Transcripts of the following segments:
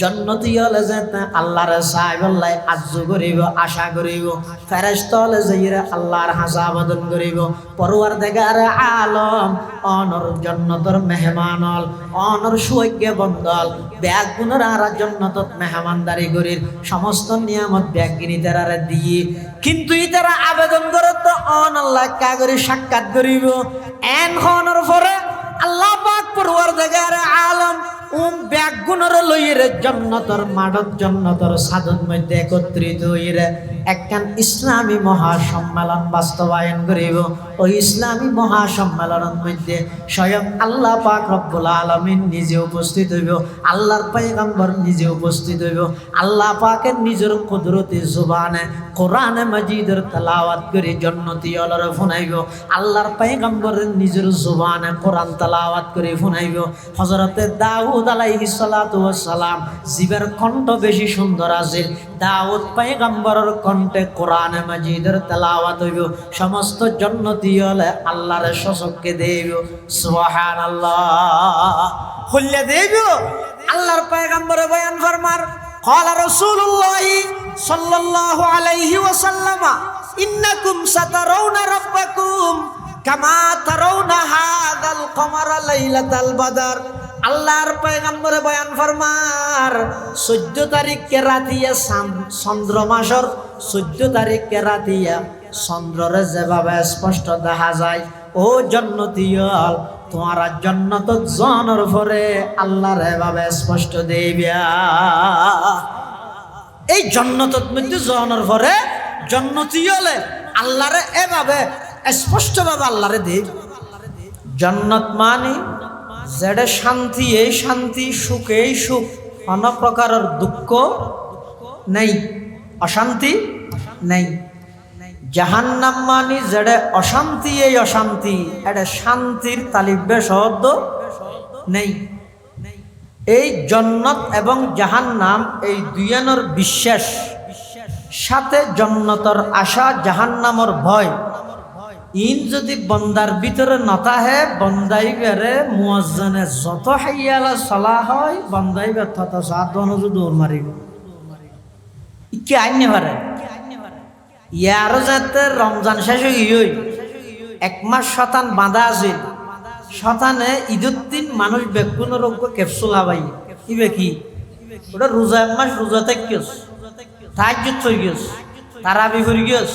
জন্নতি হলে যেতে আল্লাহর সাহেবল্লাই আজ্জু করিব, আশা করিব। ফেরেশতা হলে যাইরা আল্লাহর হাসাবাদন করিব। পরওয়ারদিগার আলম অনর জন্নতর মেহমান হল, অনর সৌভাগ্য বন্দল ব্যাগ গুণের আর জন্নতত মেহমানদারি করির সমস্ত নিয়ামত ব্যাগিনী তারা দিয়ে। কিন্তু ইতারা আবেদন করে তো অন আল্লাহ কাগরি সাক্ষাৎ করিব। এন হনর পরে আল্লাহ পাক পরওয়ারদিগার আলম ব্যাগ গুণের লইরে জন্নতর মাডত জন্নতর সাধন মধ্যে একত্রিত হইরে একখান ইসলামী মহাসম্মেলন বাস্তবায়ন করিব। ওই ইসলামী মহাসম্মেলনের মধ্যে স্বয়ং আল্লাহ পাক রব্বুল আলামিন নিজে উপস্থিত হইব, আল্লাহর পয়গম্বর নিজে উপস্থিত হইব। আল্লাহ পাকের নিজের কুদরতি জুবানে কোরআনে মাজিদের তেলাওয়াত করে জন্নতি অলরে শুনাইব। আল্লাহর পয়গম্বরের নিজের জুবানে কোরআন তেলাওয়াত করে শুনাইব। হযরতে দাউদ আলাইহিস সালাতু ওয়াস সালাম জিবের কণ্ঠ বেশি সুন্দর আছে। দাউদ পয়গম্বরের কণ্ঠে কোরআনে মাজিদের তেলাওয়াত হইব। সমস্ত জন্নতি হলে আল্লাহর সচক্ষে দেব সুবহানাল্লাহ হল্লে দেব। আল্লাহর পয়গম্বরে বয়ান ফরমার ক্বালা রাসূলুল্লাহ সাল্লাল্লাহু আলাইহি ওয়াসাল্লাম ইন্নাকুম সাতারাউনা রাব্বাকুম কামা তারাউনা হাযাল কমারা লাইলাতাল বদর। আল্লাহর পয়গম্বরে বয়ান ফরমার 14 তারিখে রাতিয়া চন্দ্র মাসের 14 তারিখে রাতিয়া চন্দ্ররে যেভাবে স্পষ্ট দেখা যায়, ও জন্নতিয়ল তোমারা জন্নতত জনের পরে আল্লাহর এভাবে স্পষ্ট দেবিয়া। এই জন্নতত মধ্যে জনের পরে জন্নতিয়লে আল্লাহরে এভাবে স্পষ্টভাবে আল্লাহরে দেব। জন্নত মানে যেটা শান্তি, এই শান্তি, সুখ এই সুখ, কোন প্রকারের দুঃখ নেই, অশান্তি নেই। জাহান্নাম মানে যেটা অশান্তি, এই অশান্তি, এটা শান্তির তালিবে শব্দ নেই। এই জন্নত এবং জাহান্নাম এই দুইজনের বিশ্বাস সাথে জন্নতর আশা, জাহান্নামর ভয়, ইন যদি বন্দার ভিতরে নতাহে বন্দাইবারে মুয়াজ্জিনে যত হাইয়ালা সালা হয় বন্দাইবার তত সাধন দৌড় মারিব। কি আইনে পারে ইয়ারও যাতে রমজান শেষ হই 1 মাস শতান বাঁধা আছে। শতানে ঈদের দিন মানুষ বেগুন রোগ ক্যাপসুল হাবাই ইবে কি ওটা রোজা 1 মাস রোজা থাকিস, তাহাজ্জুদ করি গিয়েস, তারাবি করি গিয়েস,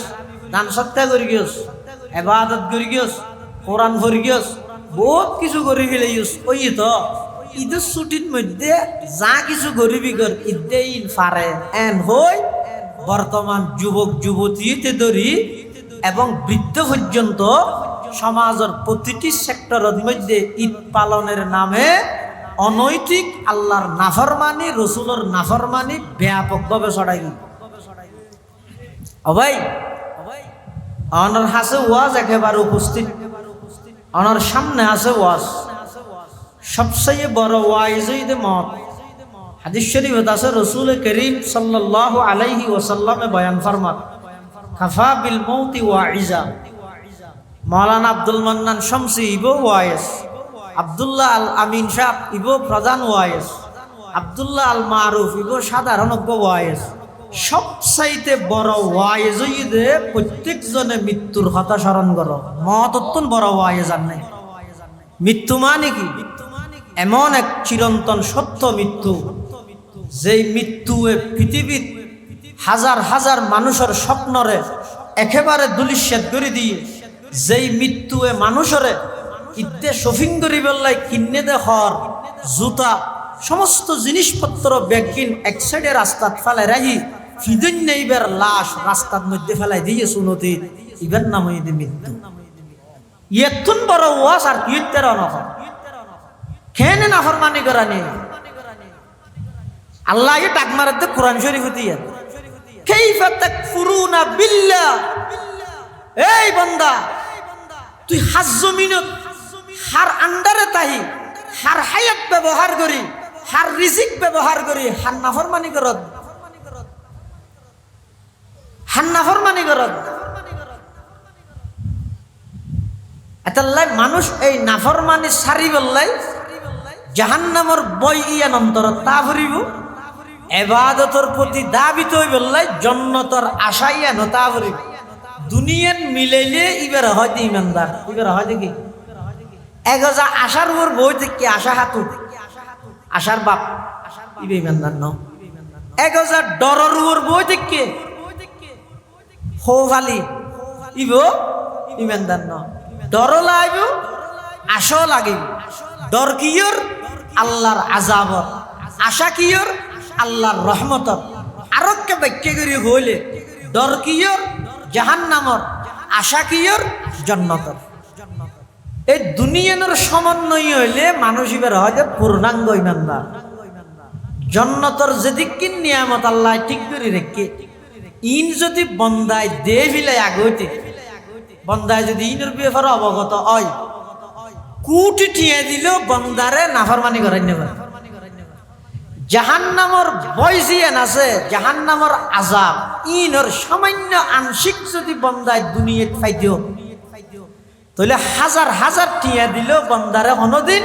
দান সৎকা করি গিয়েস, ইবাদত করি গিয়েস, কোরআন পড়ি গিয়েস, বহুত কিছু করে ফেলে গিয়েস। ওই তো ঈদের ছুটির মধ্যে যা কিছু গরিবি কর ঈদে ইন ফারে এন হই বর্তমান যুবক যুবতীতে ধরি এবং বৃদ্ধ পর্যন্ত সমাজের প্রতিটি সেক্টরের মধ্যে ঈদ পালনের নামে অনৈতিক আল্লাহর নাফরমানি, রসুলের নাফরমানি ব্যাপকভাবে ছড়াই। ও ভাই, অনার হাসে ওয়াজ একেবারে উপস্থিত, অনার সামনে আছে ওয়াজ। সবচেয়ে বড় ওয়াইজ ঈদে মত। হাদিস শরীফে আছে রাসূল করিম সাল্লাল্লাহু আলাইহি ওয়াসাল্লামে বয়ান ফরমান কাফা বিল মৌতি ওয়াইজা। মাওলানা আব্দুল মান্নান শামসী ইবো ওয়াইজ, আব্দুল্লাহ আল আমিন সাহেব ইবো প্রধান ওয়াইজ, আব্দুল্লাহ আল মারুফ ইবো সাধারণ ওয়াইজ। সবচাইতে বড় ওয়াইজ ঈদে প্রত্যেকজনে মৃত্যুর কথা স্মরণ করো। মত অত্যন্ত বড় ওয়াইজ আর নাই। মৃত্যু মানে কি? এমন এক চিরন্তন সত্য মৃত্যু, যেই মৃত্যু পৃথিবীর হাজার হাজার মানুষের স্বপ্নরে একেবারে দুলিশ্বেদ করে দিয়ে, যেই মৃত্যু মানুষরে ইদ্দে শপিং করি বেল্লাই কিনে দে হর জুতা সমস্ত জিনিসপত্র ব্যাগিন এক সাইডে রাস্তাত ফেলাই রাখি ফিদিন নেইবার লাশ রাস্তার মধ্যে ফেলাই দিয়ে শুনতে, ইবার নাম হইতে মৃত্যু। ইয়তুন বড় ওয়াজ আর কি তেরা নয় খেনে নাফরমানি করা নেই। আল্লাহ ডাক মারাতে কোরআন শরীফ দিয়ে কাইফা তাকফুরুনা বিল্লাহ। এই বান্দা, তুই হাজ জমিনত হার আন্ডারে তাহি হার হায়াত ব্যবহার করি, হার রিজিক ব্যবহার করি হার নাফরমানি করত, হার নাফরমানি করত। এতাল্লাই মানুষ এই নাফরমানি সারি বললাই জাহান্নামর বই ইয়ান অন্তর তা ভরিব, এবাদতর প্রতি দাবিত হই বললাই জন্নতর আশাইয়া নতা করি দুনিয়ান মিলাইলে ইবার হয়তো ইমানদার ইবার হয় দেখি এগজা আশার উপর বই থেকে আশা হাতু আশার বাপ ইবে ইমানদার ন এগজা ডরর উপর বই থেকে হোভালি ইব ইমানদার ন ডর লাগব আশাও লাগিব ডর কিয়র আল্লাহর আযাবর আশা কিয়র আল্লাহর রহমতর আরোগ্য ব্যাখ্যা করি হইলে ডর কিয়র জাহান্নামর আশা কিয়র জান্নাতর এই দুনিয়ার সমন্বয় হইলে মানুষ এবার হয় যে পূর্ণাঙ্গ ইমানদার জান্নাতর যেদিকিন নিয়ামত আল্লাহ ঠিক করে রেখে ইন যদি বন্দায় দে ফিলাই আগইতে বন্দায় যদি ইনের ব্যাপারে অবগত হয় কুটি ঠিয়ে দিল বন্দারে নাফরমানি করাই নেবে জাহান্নামর বয়সিয়ান আছে জাহান্নামর আযাব ইনর সামান্য আংশিক যদি বন্দায় দুনিয়াত ফাইদিও তাহলে হাজার হাজার টিয়া দিল বন্দারে কোনদিন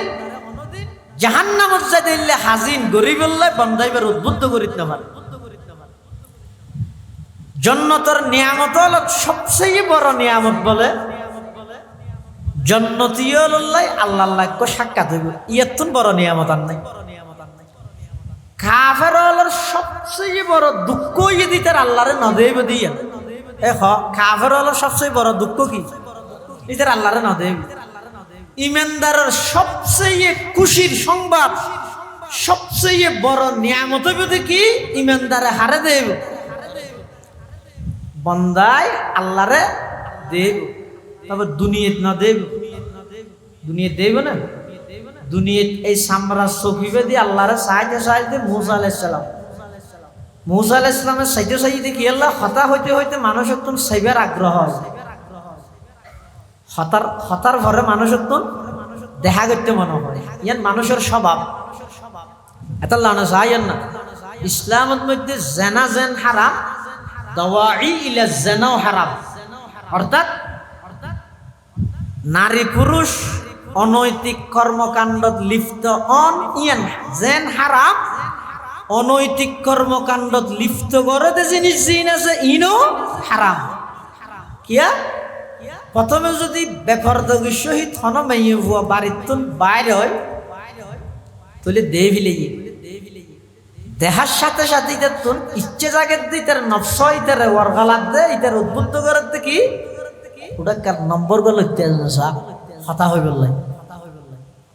জাহান্নামত যাই দিলে হাজিন গরিবল্লাহ বন্দাইবার উদ্বুদ্ধ করিতে না পারে জান্নাতের নিয়ামত হল সবচেয়ে বড় নিয়ামত বলে জান্নাতীয়ল্লাহ আল্লাহকে সাক্ষাৎ হইব ইয়াতুন বড় নিয়ামত আর নাই কাফের হল সবচেয়ে বড় দুঃখ যদি তার আল্লাহরে না দেব দিয়া কাফের হল সবচেয়ে বড় দুঃখ কি ইতার আল্লাহরে না দেব ইমানদারের সবচেয়ে খুশির সংবাদ সবচেয়ে বড় নিয়ামত হইব কি ইমানদারে হারে দেব বন্দায় আল্লাহরে দেব তবে দুনিয়াত না দেব দুনিয়াত দেব না দুনিয়াত এই সামরাজ সকিবে দিয়ে আল্লাহরে সাহায্য সাহায্য মুসা আলাইহিস সালামের সাহায্য সাহায্য কি আল্লাহ হতা হইতে হইতে মানুষ একটু সাইবার আগ্রহ হতার ভরে মানুষ একটু দেখা করতে মনে হয় ইয়ান মানুষের স্বভাব এত লানা চাইয়েন না ইসলামের মধ্যে জেনা জেন হারাম দাওয়াই ইলা জেনাও হারাম অর্থাৎ নারী পুরুষ অনৈতিক কর্মকাণ্ডত লিপ্ত অন ইয়ান জেন হারাম অনৈতিক কর্মকাণ্ডত লিপ্ত করতে জিনিস জিন আছে ইনো হারাম কিয়া প্রথমে যদি বেপরদগি সহিত হন মেয়ে হুয়া বাড়ির বাইরে হয় তাহলে দেভিলে দেহার সাথে সাথে ইতার তুন ইচ্ছে জাগের দিয়ে ইতার নফস ইতার ওয়ারগালাত দে ইতার উদ্বুদ্ধ করার কি ওটা কার নম্বর গুলো হতা হয়ে বললাই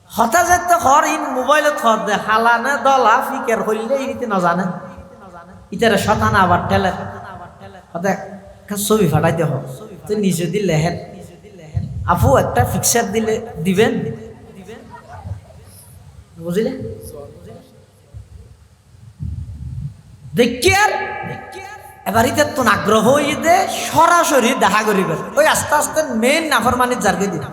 হতা যেতে হর ইন মোবাইলত হর দে হালানে দলা ফিকের হইলে ইতে না জানে ইতারে শতানা আবার ঠেলে হতে ছবি ফাটাইতে হোক তুই নিজে দিলে লেহেন আপু একটা ফিক্সার দিলে দিবেন বুঝলে দেখিয়ার এবার ইতার তো আগ্রহ হইতে সরাসরি দেখা করিবেন ওই আস্তে আস্তে মেইন নাফরমানির জার্গে দিন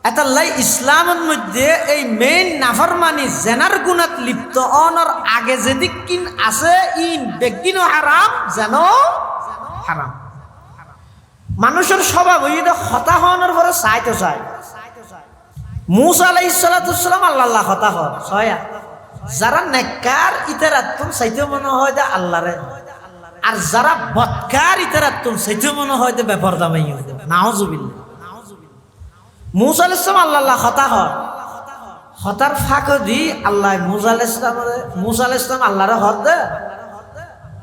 এতাল্লাই ইসলামের মধ্যে এই মেইন নাফরমানি জেনার গুণাত লিপ্ত অনর আগে যেদিক কিন আছে ইন বেগিনও হারাম যেন হারাম মানুষের স্বভাব হইতে হতা হওয়ার পরে চাইতে চায় মুসা আলাইহিস সালাম আল্লাহ হতা হন ছয়া যারা নেককার ইতারাতুন চাইতে মনে হয় যে আল্লাহরে আর যারা বদকার ইতারাতুন চাইতে মনে হয় যে বেপরদামাই হইতে নাউজুবিল্লাহ মুসা আলাইহিস সালাম আল্লাহ হতা হন হতার ফাঁক দি আল্লাহ মুসা আলাইহিস সালাম আল্লাহরে হত দে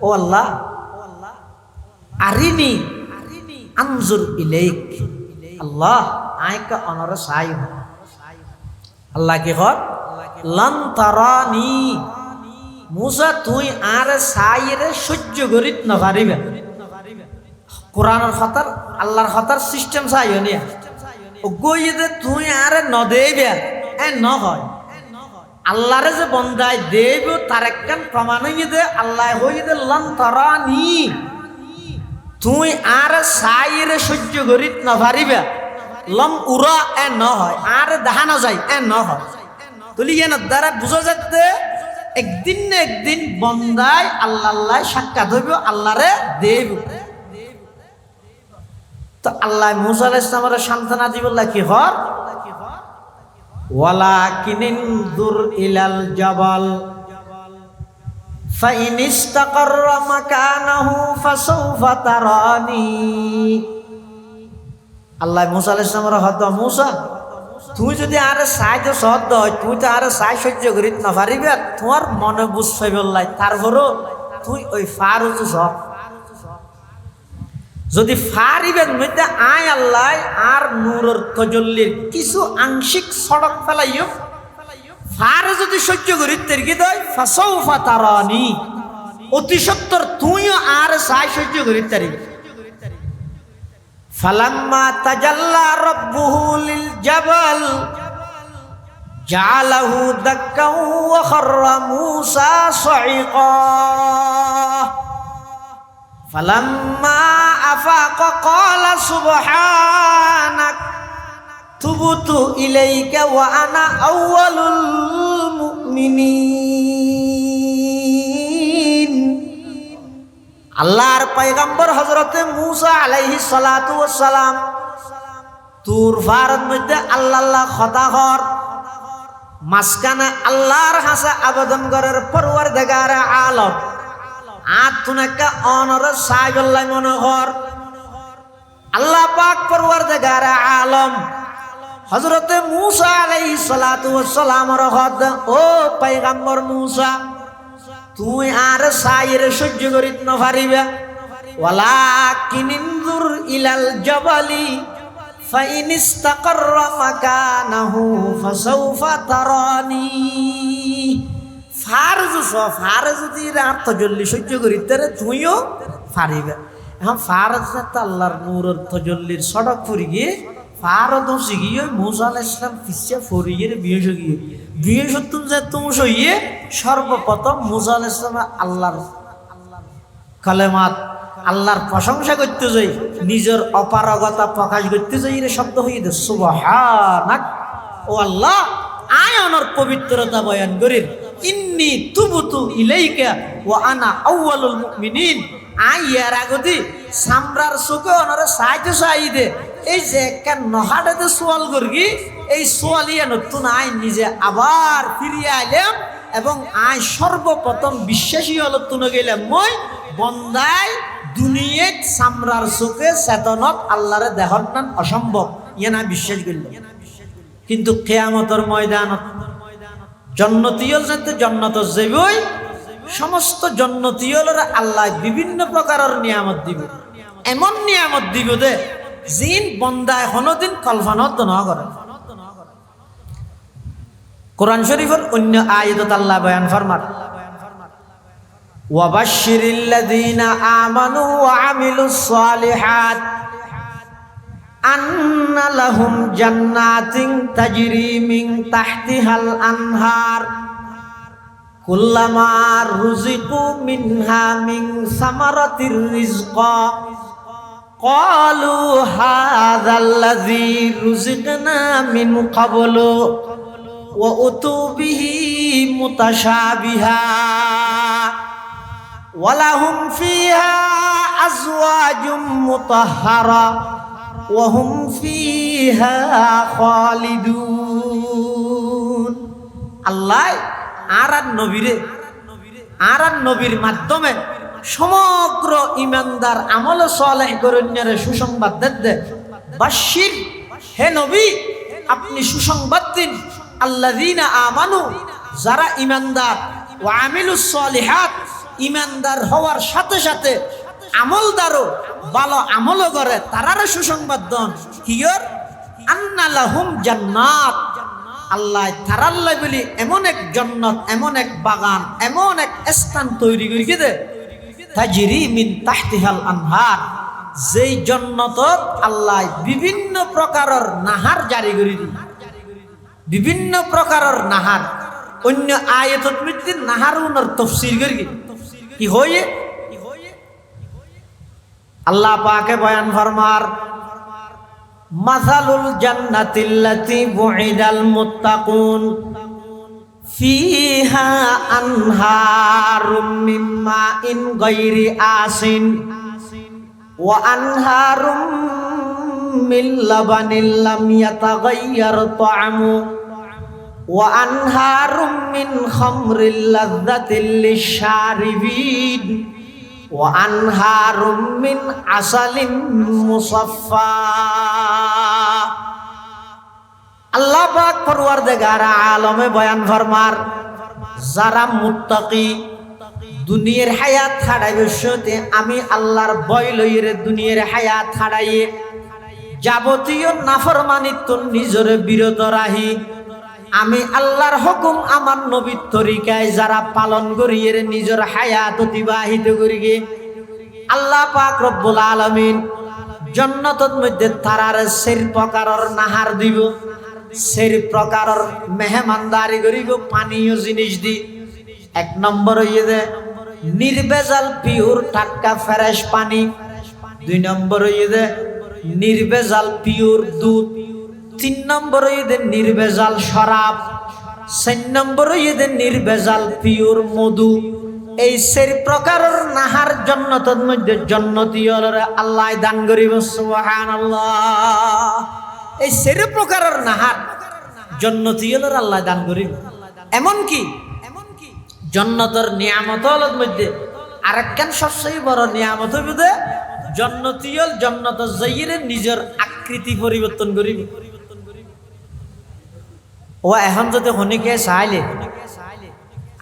ও আল্লাহ আরিনি আনজুর ইলাইক আল্লাহ আইকা অনরে সাই আল্লাহ কি কর লান তারানি মুসা তুই আর সাইরে সহ্য করিত না পারিবে কোরআনের হতার আল্লাহর হতার সিস্টেম চাই হনিয়া ও গইতে তুই আর ন দেবে এ ন হয় আল্লাহরে যে বন্দায় দেব তার একখান প্রমাণ হইয়ে দে আল্লাহ হইয়ে দে লান তারানি তুই আর সাইরে সহ্য করিত না পারিবে লম উরা এ ন হয় আর দেখা না যায় এ ন হয় তুলি এর দ্বারা বুঝা যাচ্ছে একদিন না একদিন বন্দায় আল্লাহ সাক্ষাৎ হইব আল্লাহরে দেব তো আল্লাহ মুসা আলাইহিস সালামের সান্ত্বনা দিবল্লাহ কি হর ওয়ালাকিনিন দুর ইলাল জাবাল فإن استقر مكانه فسوف تراني আল্লাহ মুসা আলাইহিস সালামের হদ মুসা তুই যদি আরে সাহায্য সহ্য হয় তুই তো আরে সাহায্য সহ্য করিত না পারিবে তোমার মনে বুঝ পাইবল্লাই তারপরও তুই ওই ফারুজ সব যদি ফারিবেন মধ্যে আয় আল্লাহ আর নূরের তজল্লির কিছু আংশিক সড়ক ফেলাইও ফার যদি সহ্য করি তেরকি দয় ফাসাউফা তারানি অতি সত্তর তুইও আর সাই সহ্য করি তারিবি ফালাম্মা তাজাল্লা রাব্বুহু লিল জাবাল জাআলাহু দাক্কাও ওয়া খাররা মূসা সাইকা ফালাম্মা আফাকা ক্বালা সুবহানাক তুবতু ইলাইকা ওয়া আনা আউয়ালুল মুমিনিন আল্লাহর পয়গম্বর হযরতে মূসা আলাইহিস সালাতু ওয়াস সালাম তুর ফারত মধ্যে আল্লাহ খতা কর মাসকানা আল্লাহর হাসা আবেদন করার পরওয়ারদিগার আলম আতুনাকা অনর সাইবুল্লাহ মনোহর আল্লাহ পাক পরওয়ারদিগার আলম হযরতে মূসা আলাইহিস সালাতু ওয়াস সালাম রহদ ও পয়গম্বর মূসা তুই আর সাইর সহ্য করিত না পারিবে ওয়ালাকিন ইনজুর ইলাল জাবালি ফাইন ইসতাকাররা মাকানাহু ফাসাউফা তারানি ফারজ যদি রাত তজল্লি সহ্য করিতে রে তুইও পারিবে এখন ফারজ তো আল্লাহর নূরের তজল্লির সড়ক ফুরি গিয়ে ফারদ গিয়ে মূসা আলাইহিস সালাম পিছে ফরিয়ে বিয়ে সত্তুম যে তুমি সইয়ে সর্বপ্রথম মূসা আলাইহিস সালাম আল্লাহর কালেমাত আল্লাহর প্রশংসা করতে যাই নিজের অপারগতা প্রকাশ করতে যাই এর শব্দ হয়ে দে সুবহানাক ও আল্লাহ আয় অনর পবিত্রতা বয়ান করির ইন্নী তুবতু ইলাইকা ওয়া আনা আউয়ালুল মুমিনিন আয় এর আগদি সামরার চোখে অনরে সাইতে সাইদে এই যে কেন নহাটাতে সোয়াল করগি এই সোয়ালিয়া নতুন আয় নিজে আবার ফিরিয়ে আইলাম এবং আয় সর্বপ্রথম বিশ্বাসী হল তুনে গেলাম মই বন্দায় দুনিয়াত সামরার চোখে চেতনত আল্লাহরে দেহর নাম অসম্ভব ইয়ে না বিশ্বাস করল কিন্তু কিয়ামতের ময়দানত জন্নতীয়ল যাতে জন্নত যাবই সমস্ত জন্নতীয়লরা আল্লাহ বিভিন্ন প্রকারের নিয়ামত দিব এমন নিয়ামত দিব দে জিন বন্দায় কোনদিন কল্পনাত না করে কোরআন শরীফের অন্য আয়াত আল্লাহ বয়ান ফরমান ওয়াবাশশিরিল লাযিনা আমানু ওয়া আমিলুস সালিহাত আন্না লাহুম জান্নাতিন তাজরি মিন তাহতিহাল আনহার কুল্লামা রুজিকু মিনহা মিন সামারাতির রিজকা ক্বালু হাযাল্লাযী রুজিকনা মিন ক্বাবলু ওয়া উতু বিহি মুতাশাবিহা ওয়া লাহুম ফিহা আজওয়াজুম মুতাহহারা ওয়া হুম ফিহা খালিদুন আল্লাহ আর নবীর মাধ্যমে সমগ্র ইমানদার আমল সালেহ করুণের সুসংবাদ দে বাশির হে নবী আপনি সুসংবাদ দিন আল্লাযীনা আমানু যারা ইমানদার ওয়া আমিলুস সালিহাত ইমানদার হওয়ার সাথে সাথে আমলদারও ভালো আমল করে তারারে সুসংবাদ দেন কিয়র আন্না লাহুম জান্নাত আল্লাহ তারাল্লাহ বলি এমন এক জান্নাত এমন এক বাগান এমন এক স্থান তৈরি করে দে তাজরি মিন তাহতিহাল আনহার যেই জান্নাতত আল্লাহ বিভিন্ন প্রকারের নাহার জারি করে দি বিভিন্ন প্রকারের নাহার অন্য আয়াতত মধ্যে নাহারুনের তাফসীর করি কি হয়ে আল্লাহ পাকে বয়ান ফরমার মাসালুল জান্নাতিল্লাতী বুইদাল মুত্তাকুন ফিহা আনহারুম মিন মাইন গায়রি আসিন ওয়া আনহারুম মিন লাবানিল লাম ইয়াতাগায়্যার তা'আমু ওয়া আনহারুম মিন খামরিল লাযযাতিল লিশারিবিন ওয়া আনহারুম মিন আসালিম মুসাফফা। আল্লাহ পাক পরওয়ারদিগার আলমে বয়ান ফরমার, যারা মুত্তাকি দুনিয়ার হায়াত ছাড়াইবে সতে আমি আল্লাহর ভয় লইরে দুনিয়ার হায়াত ছাড়াইয়ে যাবতীয় নাফরমানিত্ব নিজরে বিরত রাহি আমি আল্লাহর হুকুম আমার নবীর তরিকায় যারা পালন করিয়ে নিজের হায়াত অতিবাহিত করিগে আল্লাহ পাক রব্বুল আলামিন জান্নাতের মধ্যে তারার সের প্রকারের নাহার দিব, সের প্রকারের মেহমানদারি করিব পানীয় জিনিস দি। এক নম্বর হইয়ে নির্ভেজাল পিওর টাটকা ফ্রেশ পানি, দুই নম্বর হইয়ে নির্ভেজাল পিওর দুধ, তিন নম্বর হইয়ে নির্ভেজাল শরাব, চার নম্বর হইয়ে নির্ভেজাল পিওর মধু। এই সের প্রকারের নাহার জান্নাতের মধ্যে জান্নাতীয়রা আল্লাহ দান করিব। সুবহানাল্লাহ। এই সের প্রকারের নাহার জান্নাতীয়রা আল্লাহ দান করিব। এমনকি জান্নাতের নিয়ামতের মধ্যে আরেকখান সবচেয়ে বড় নিয়ামত হইব জান্নাতীয় জান্নাতের যাইরে নিজের আকৃতি পরিবর্তন করিব। ও এখন যদি হনিকে চাইলে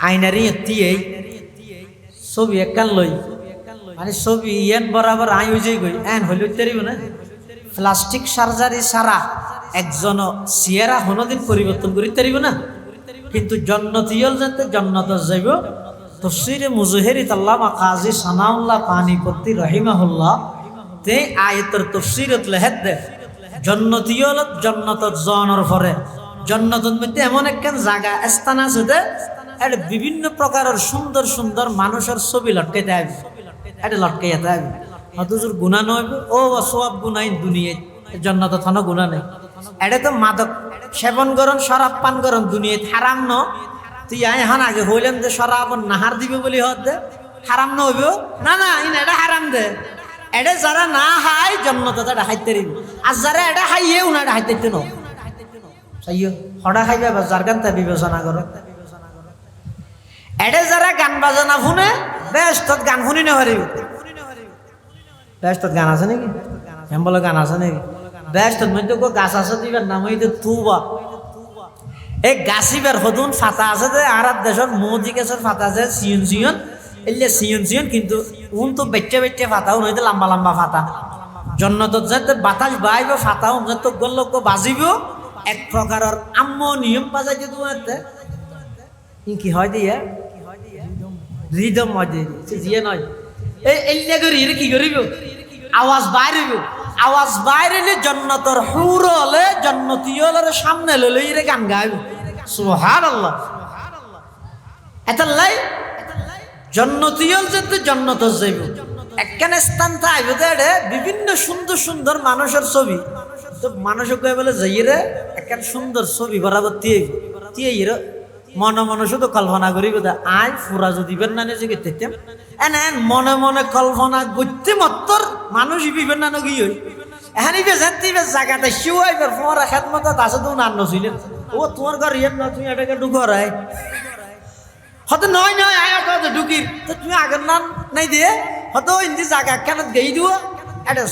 আইনারি এতিয়েই ছবি একখান লই মানে ছবি ইয়ান বরাবর আই হয়ে যাই গই এন হইল তারিব না। প্লাস্টিক সার্জারি ছাড়া একজন চেহারা কোনোদিন পরিবর্তন করি তারিব না। কিন্তু জান্নাতীয়ল যাতে জান্নাত যাইব তাফসীরে মুজহিরিত আল্লামা কাজী সানাউল্লাহ পানিপতি রাহিমাহুল্লাহ তে আয়াতের তাফসীরত লেখেন দে জান্নাতীয়ল জান্নাতত যাওয়ার পরে জান্নাতের মধ্যে এমন একখান জায়গা স্থান আছে যে এটা বিভিন্ন প্রকারের সুন্দর সুন্দর মানুষের ছবি লটকাইতে হবে, এটা লটকাইতে হবে। হতজুর গুনাহ নয় ও সওয়াব গুনাহ দুনিয়ায়, জান্নাতে থানো গুনাহ নেই। এটা তো মাদক সেবন করন শরাব পান করন দুনিয়ায় হারাম ন। তুই এখন আগে হইলেন যে শরাব নাহার দিবে বলি হত দে হারাম ন হইব না না ইন এটা হারাম দে। এটা যারা না হাই জান্নাতে এটা হাইতে দিবে, আর যারা এটা হাইয়ে উনা এটা হাইতে ন চাইও হড়া খাইবে বা যার গান তা বিবেচনা করো। এটা যারা গান বাজনা শুনে বেশ তোর গান শুনি না পারিব। বেশ তোর গান আছে নাকি বলে গান আছে নাকি বেশ তোর মধ্যে গাছ আছে দিবেন নাম হইতে তুবা এই গাছিবার হদুন ফাতা আছে যে আর দেশের মৌজি গাছের ফাতা আছে সিয়ন সিয়ন এলে সিয়ন সিয়ন কিন্তু উন তো বেটে বেটে ফাতা উন হইতে লম্বা লম্বা ফাতা জন্নতত যাতে বাতাস বাইব ফাতা উন তো গোল্লক বাজিব এক প্রকারের আম্ম নিয়ম বাজাইতে তোমার কি হয় দিয়ে রিদম মধ্যে জিয়ে নয় এই এলিয়া করি কি করিব আওয়াজ বাইরে আওয়াজ বাইরে জান্নাতের হুর হলে জান্নাতীয়দের সামনে লইলে রে গান গাইব। সুবহানাল্লাহ। এতাল্লাই জান্নাতীয়ল যেতে জান্নাত যাইব একখানে স্থান থাইব দেড়ে বিভিন্ন সুন্দর সুন্দর মানুষের ছবি তো মানুষকে বলে যাইরে একখান সুন্দর ছবি বরাবর দিয়ে দিয়ে মনে মনে শুধু কল্পনা করিব আই ফুরা যদি বের না নিজে গেতেম এন এন মনে মনে কল্পনা করতে মাত্র মানুষ ইবিবেন না নগি হই এখানে বেজাতি বেশ জায়গাটা শিওয়াইবার ফোরা খেদমত আছে তো না নছিলেন ও তোমার ঘর ইয়ে না তুমি এটাকে ঢুকরাই হয়তো নয় নয় আয় তো ঢুকির তো তুমি আগের নাম নাই দিয়ে হয়তো ইন্দি জায়গা কেন গেই দিও এটা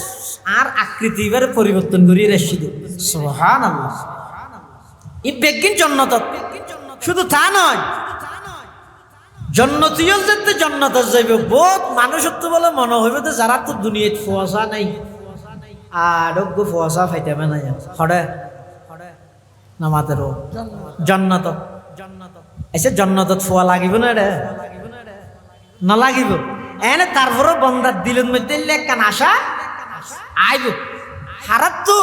আর আকৃতি এবারে পরিবর্তন করিয়ে রেসি দিও। সুবহানাল্লাহ। এই বেগিন জান্নাত শুধু তা নয় জান্নাতীয়ল যেতে জান্নাত যাইবে বহুত মানুষের তো বলে মনে হইবে তো যারা তো দুনিয়াত ফুয়াশা নাই আরোগ্য ফুয়াশা ফাইতে না হরে নামাতেরও জান্নাত এসে জান্নাতত ফুয়া লাগিব না রে না লাগিব এনে তারপরে বন্দার দিলের মধ্যে লেখান আশা আইব হারাত তো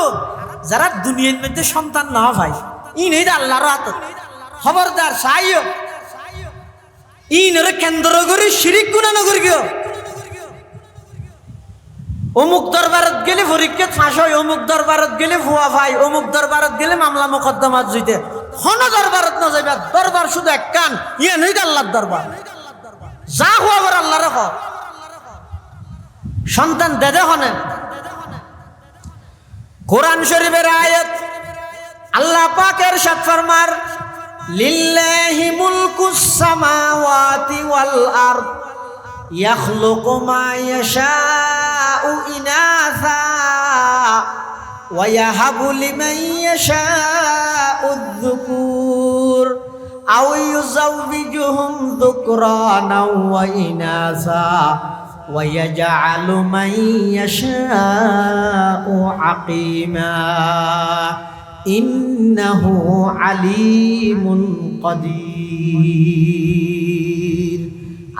যারা দুনিয়ার মধ্যে সন্তান না ভাই ই নেই আল্লাহর হাত খবরদার চাইও ইনরে কেন্দ্র করে শিরিক গুনাহ নগর গিয়ে অমুক দরবারত গেলে পরীক্ষা ফাঁস হয় অমুক দরবারত গেলে ভুয়া ভাই অমুক দরবারত গেলে মামলা মোকদ্দমা জুইতে কোন দরবারত না যাইবা দরবার শুধু এক কান ইয়ে নেই আল্লাহর দরবার যা হওয়া বড় আল্লাহ রাখ সন্তান দেদে হনে কোরআন শরীফের আয়াত আল্লাহ পাকের ইরশাদ ফরমার লিল্লাহি মুলকুস সামাওয়াতি ওয়াল আরদ ইয়াখলুকু মা ইয়াশাউ ইনাসা ওয়া ইয়াহাবু লিমান ইয়াশাউ আয-যুকুর আও ইউযাওবিজুহুম যুকরানা ওয়া ইনাসা ওয়া ইয়াজআলু মান ইয়াশাউ আকীমা ইন্নাহু আলিমুন কাদির।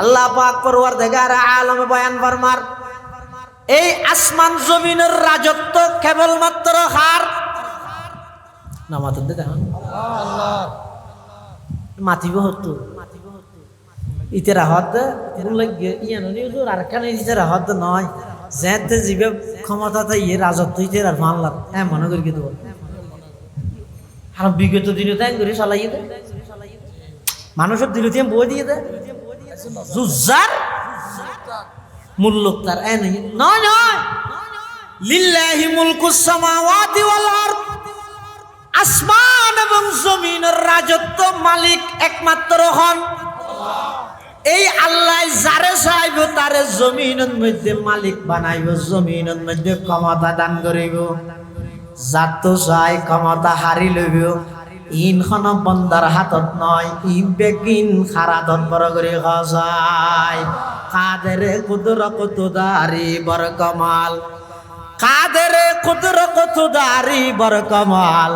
আল্লাহ পাক পরওয়ারদিগার আলম বয়ান ফরমার এই আসমান জমিনের রাজত্ব কেবলমাত্র কার? নামাতে দেখুন আল্লাহ মাতিব হতো ইতেরা হদ লাগে ইয়ানো নিউজুর আর কেন ইতেরা হদ নয় যেতে জিবে ক্ষমতাতে ইয়ে রাজত্ব ইতেরা মানলাম মনে করি কি দেব আর বিগত দিনে তাই করে চালাইয়ে দে মানুষের দিল দিয়ে বই দিয়ে দে জুজার মূল্য তার নয় নয় লিল্লাহি মুলকুস সামাওয়াতি ওয়াল আরদ আসমান এবং জমিনের রাজত্ব মালিক একমাত্র হন এই আল্লাহ। যারে চাইব তারে জমিনের মধ্যে মালিক বানাইব, জমিনের মধ্যে ক্ষমতা দান করিব। যাত চাই ক্ষমতা হারি লইব ইনখন বন্দার হাতত নয়, ই বেগিন খারাতত বড় করে খসাই। কাদেরে কুদর কুতুদারি বর কমাল, কাদেরে কুদর কুতুদারি বর কমাল।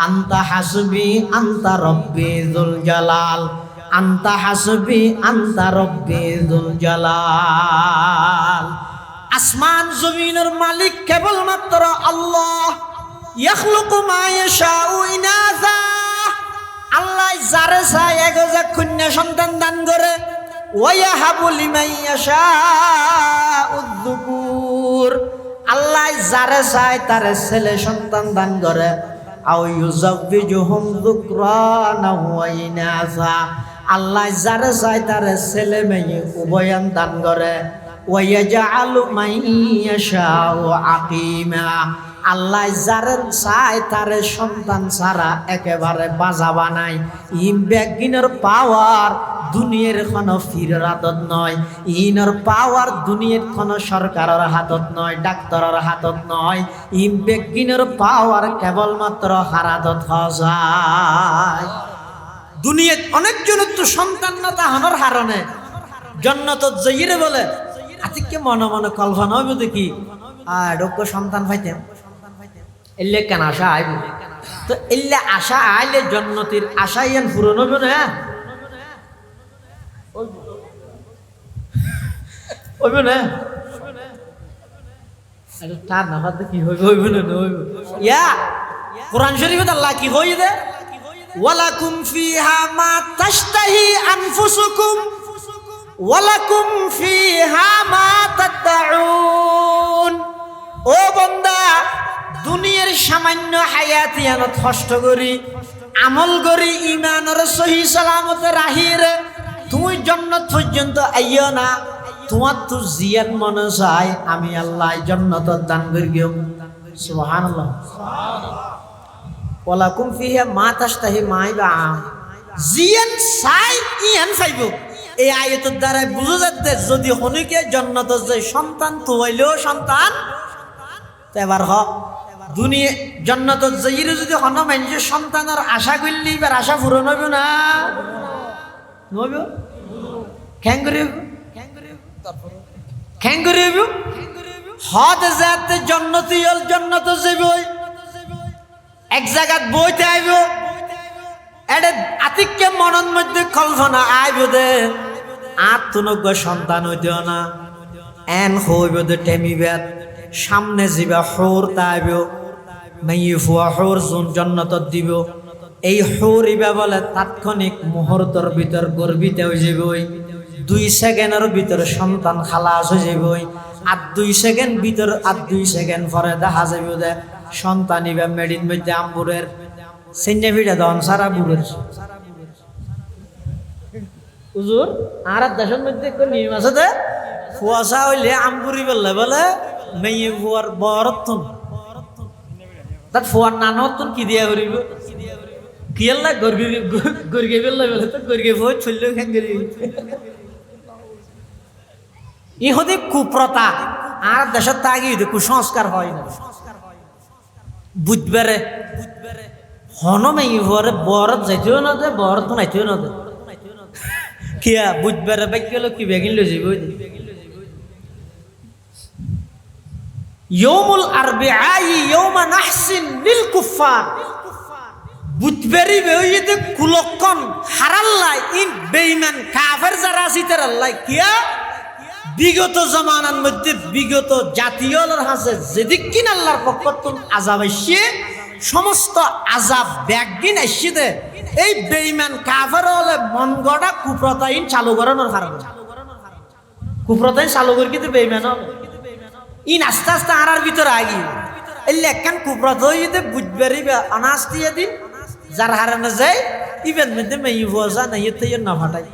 আন্তা হাসবি আন্তা রব্বি যুল জালাল, আন্তা হাসবি আন্তা রব্বি যুল জালাল। আসমান জমিনের মালিক কেবলমাত্র আল্লাহ। ইয়াখলুকু মা ইয়াশাউ ইনাসা, আল্লাহ যারে চায় একজাক কন্যা সন্তান দান করে। ওয়া ইয়াহাবু লিমান ইয়াশাউ আয-যুকুর, আল্লাহ যারে চায় তারে ছেলে সন্তান দান করে। আও ইউযাওবিজুহুম যুকরানা ওয়া ইনাসা, আল্লাহ যারে চায় তারে ছেলে মেয়ে উভয়ান দান করে। ওয়া ইয়াজআলু মান ইয়াশাউ আকীমা, আল্লাহ যারে চায় তারে সন্তান ছাড়া একেবারে বাজা বানায়। ইম বেগিনের পাওয়ার দুনিয়ার কোনো ফিরের হাতত নয়, ইনর পাওয়ার দুনিয়ার কোনো সরকারের হাতত নয়, ডাক্তারের হাতত নয়। ইম বেগিনের পাওয়ার কেবলমাত্র হারাতত যায়। দুনিয়াত অনেকজনের তো সন্তান না তাহানোর হারণে জন্নতত যাইরে বলে আতিককে মনে মনে কল্পনা হইব দেখি ডক্ষ সন্তান পাইতাম এলে কেন আশা আইব। তো এলে আশা আইলে জন্নতির আশা ইয়ান পূরণ হইব না? হইব না? তার না হতে কি হইব হইব না হইব। ইয়া কোরআন শরীফে আল্লাহ কি হই দে, ওয়ালাকুম ফিহা মা তাশতাহি আনফুসুকুম ওয়ালাকুম ফিহা মা তাদউন। ও বান্দা, দুনিয়ার সামান্য হায়াতিয়ানত কষ্ট করি আমল করি ইমানের সহি সালামতে রাহিরে তুই জান্নাত পর্যন্ত আইও না। তোমার তো জিয়ান মনে চায় আমি আল্লাহ জান্নাত দান করি গিয়ে। সুবহানাল্লাহ। ওয়ালাকুম ফিহা মা তাশতাহি মাইবা, জিয়ান চাই ইয়ান চাইব। এই আয়াতের দ্বারা বুঝা যাচ্ছে যদি হনিকে জান্নাত যায় সন্তান তো হইলেও সন্তান তো এবার হ দুনিয়া জান্নাত যাইরে যদি হন মানুষের সন্তানের আশা করলি এবার আশা পূরণ হইব না? হইব কেন করে কেন করে হইব? হদ যাতে জান্নাতি হল জান্নাত যাইব এক জায়গাত বইতে আইব এটা আতিককে মনের মধ্যে কল্পনা আইব দে আত্মনজ্ঞ সন্তান হইতেও না এন হইব দে টেমিবেদ সামনে যাবা হৌর তাইব মাইয়ে ফুয়া হৌর যোন জন্নতত দিব। এই হৌর ইবা বলে তাৎক্ষণিক মুহূর্তর ভিতর গর্বিত হয়ে যাবই, 2 সেকেন্ডের ভিতরে সন্তান খালাস হয়ে যাবই। আর 2 সেকেন্ড ভিতর আর 2 সেকেন্ড পরে দেখা যাবে দে সন্তান ইবা মেডিন মধ্যে আম্বুরের সেন্যা ভিড়ে দন সারা বুড়ের হুজুর আর দেশের মধ্যে নিয়ম আছে দে ফুয়াশা হইলে আমগুড়ি বললে বলে মেয়ে ফুয়ার বরতন তার ফুয়ার নানতন কি দিয়া করিব কিয়াল্লা গর্গে বেল্লা বলে তো গর্গে ভোজ চললেও খেন গরি ইহদি কুপ্রতা আর দেশের তাগি কুসংস্কার হয় না বুঝবারে হনমে ইভরে বরত যাইতেও না দে বরত নাইতেও না দে কিয়া বুঝবারে বাইক গেল কি বেগিন লই যাইব ইয়ৌমুল আরবিআই ইয়ৌমা নাহসিন লিল কুফার বুঝবারি বেইতে কুলক্ষণ হারাল্লাই ইন বেঈমান কাফের যারা আছে তারাল্লাই কিয়া বিগত জামানার মধ্যে বিগত জাতীয়র হাসে যেদিক কিন আল্লাহর পক্ষতুন আযাব আইছে সমস্ত আযাব ব্যাগিন আইছে দে এই বেঈমান কাফের হলে মন গড়া কুপ্রতাইন চালু করানোর কারণে কুপ্রতাইন চালু করে কিন্তু বেঈমান হবে ইন আস্তে আস্তে আরার ভিতরে আগি এই লেখান কুপ্রত হইতে বুঝবারি অনাস দিয়ে দিন যার হারানো যায় ইভেন মধ্যে মেই ভোজা নাই এতে না ফাটাই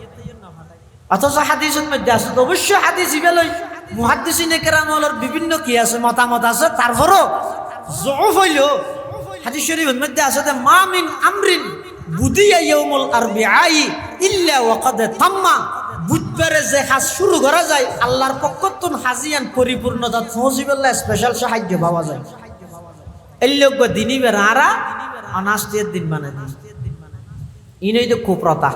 অথচ হাদিসের মধ্যে আছে অবশ্যই হাদিস ইবেলই মুহাদ্দিসিনে কেরামলের বিভিন্ন কি আছে মতামত আছে তারপরও যউফ হইল হাদিস শরীফের মধ্যে আছে যে মা মিন আমরিন বুদিয়া ইয়াউমুল আরবিআই ইল্লা ওয়াকাদ তাম্মা বুধবারে যে কাজ শুরু করা যায় আল্লাহর পক্ষতুন হাজিয়ান পরিপূর্ণতা পৌঁছিবেলা স্পেশাল সাহায্য পাওয়া যায় এই লোক দিনই বেড়ারা অনাস্তির দিন বানায় দিন ইনই তো কুপ্রতা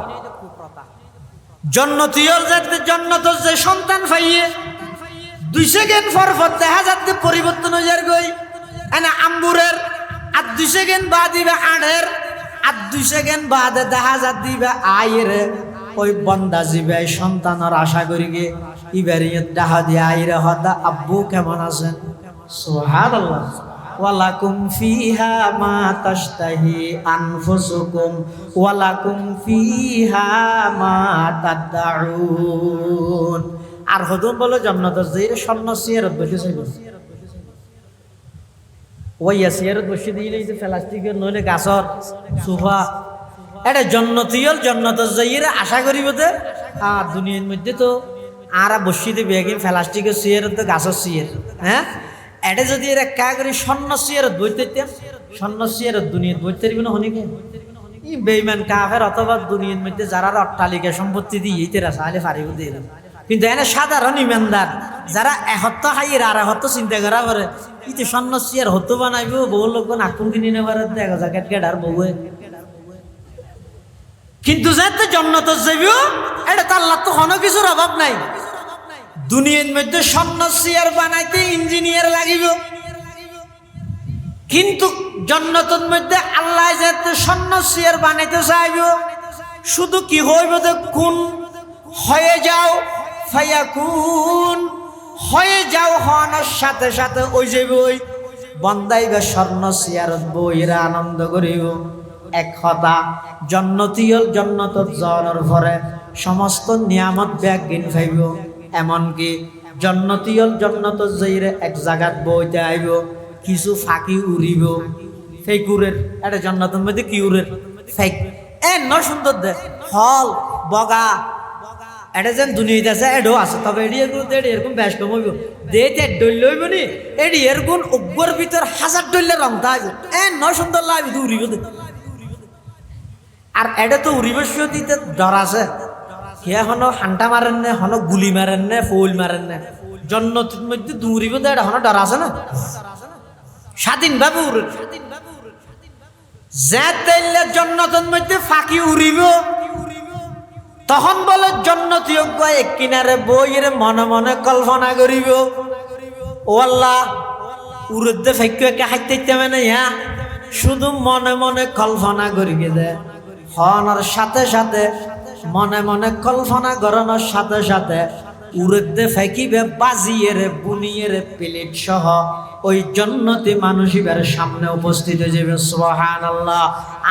জন্নতীয়র যাতে জন্নত যে সন্তান পাইয়ে 2 সেকেন্ড পর দেখা যাচ্ছে পরিবর্তন হয়ে যার গই এনা আম্বুরের আর 2 সেকেন্ড বাদ দিবে আড়ের আর 2 সেকেন্ড বাদে দেখা যাত দিবে আয়ের ওই বন্দা জিবে সন্তানের আশা করি গে ইবারিয়ে দেখা দিয়ে আইরে হদা আব্বু কেমন আছেন সুবহানাল্লাহ ওয়ালাকুম ফিহা মা তাশতাহি আনফুসুকুম ওয়ালাকুম ফিহা মা তাদউন আর হদুম বলে জান্নাতের যে স্বর্ণ সিয়ারত বসে ছিল ওইয়া সিয়ারত বসে দিলে যে প্লাস্টিকের নইলে গাছর সোফা এটা জন্নতীয়ল জান্নাতের যাইরা আশা করিব যে আর দুনিয়ার মধ্যে তো আর বসে দিবে একদিন প্লাস্টিকের সিয়ারত তো গাছর সিয়ার হ্যাঁ এটা যদি এরা কা করে স্বর্ণ সিয়ারত বইতে স্বর্ণ সিয়ারত দুনিয়ার বইতে পারবি না হনিকে ই বেঈমান কাফের অথবা দুনিয়ার মধ্যে যারা অট্টালিকা সম্পত্তি দিয়ে তেরা সালে পারিব দিয়ে কিন্তু এনে সাধারণ ইমানদার যারা একত্র খাইয়ের আর একত্র চিন্তা করা করে ইতে স্বর্ণ সিয়ার হতো বানাইব বহু লোক নাকুন কিনে নেবার দেখা জ্যাকেট কেডার বউয়ে কিন্তু যাতে জন্নত যাইব এটা তো আল্লাহ তো কোনো কিছুর অভাব নাই দুনিয়ার মধ্যে স্বর্ণ সিয়ার বানাইতে ইঞ্জিনিয়ার লাগিব কিন্তু জন্নতের মধ্যে আল্লাহ যাতে স্বর্ণ সিয়ার বানাইতে চাইব শুধু কি হইব যে কোন হয়ে যাও ফায়াকুন হয়ে যাও হওয়ার সাথে সাথে ওই যে বই বন্দাইবে স্বর্ণ সিয়ারত বইরা আনন্দ করিব এক কথা জন্নতীয় জন্নতত যাওয়ার পরে সমস্ত নিয়ামত ব্যাগিন পাইব এমনকি জন্নতীয় জন্নত যাইরে এক জায়গাত বইতে আইব কিছু ফাঁকি উড়িব ফেকুরের এটা জন্নতের মধ্যে কি উড়ের ফেক ন সুন্দর দে ফল বগা এটা যেন দুনিয়াতে আছে এডো আছে তবে এডি এরকম ব্যাস কম হইব দেতে ডল লইব নি এডি এরকম উগ্গর ভিতর 1000 ডলে রং থাকব ন সুন্দর লাগবে উড়িব আর এটা তো উড়িবস্য দিতে ডর আছে কে হনো হান্টা মারেন না হনো গুলি মারেন না ফুল মারেন না জন্নতের মধ্যে দৌড়িব তো এটা হনো ডর আছে না স্বাধীন ভাবে উড়ে যেতেলে জন্নতের মধ্যে ফাঁকি উড়িব তখন বলে জন্নতীয় এক কিনারে বইয়ের মনে মনে কল্পনা করিব ও আল্লাহ উড়ে ফাঁকি একে হাইতে মানে হ্যাঁ শুধু মনে মনে কল্পনা করিবে দে হনার সাথে সাথে মনে মনে কল্পনা করানোর সাথে সাথে উড়ে ফেঁকিবে বাজিয়ে বুনিয়ে প্লেট সহ ওই জন্নতি মানুষের সামনে উপস্থিত হয়ে যাবে সুবহানাল্লাহ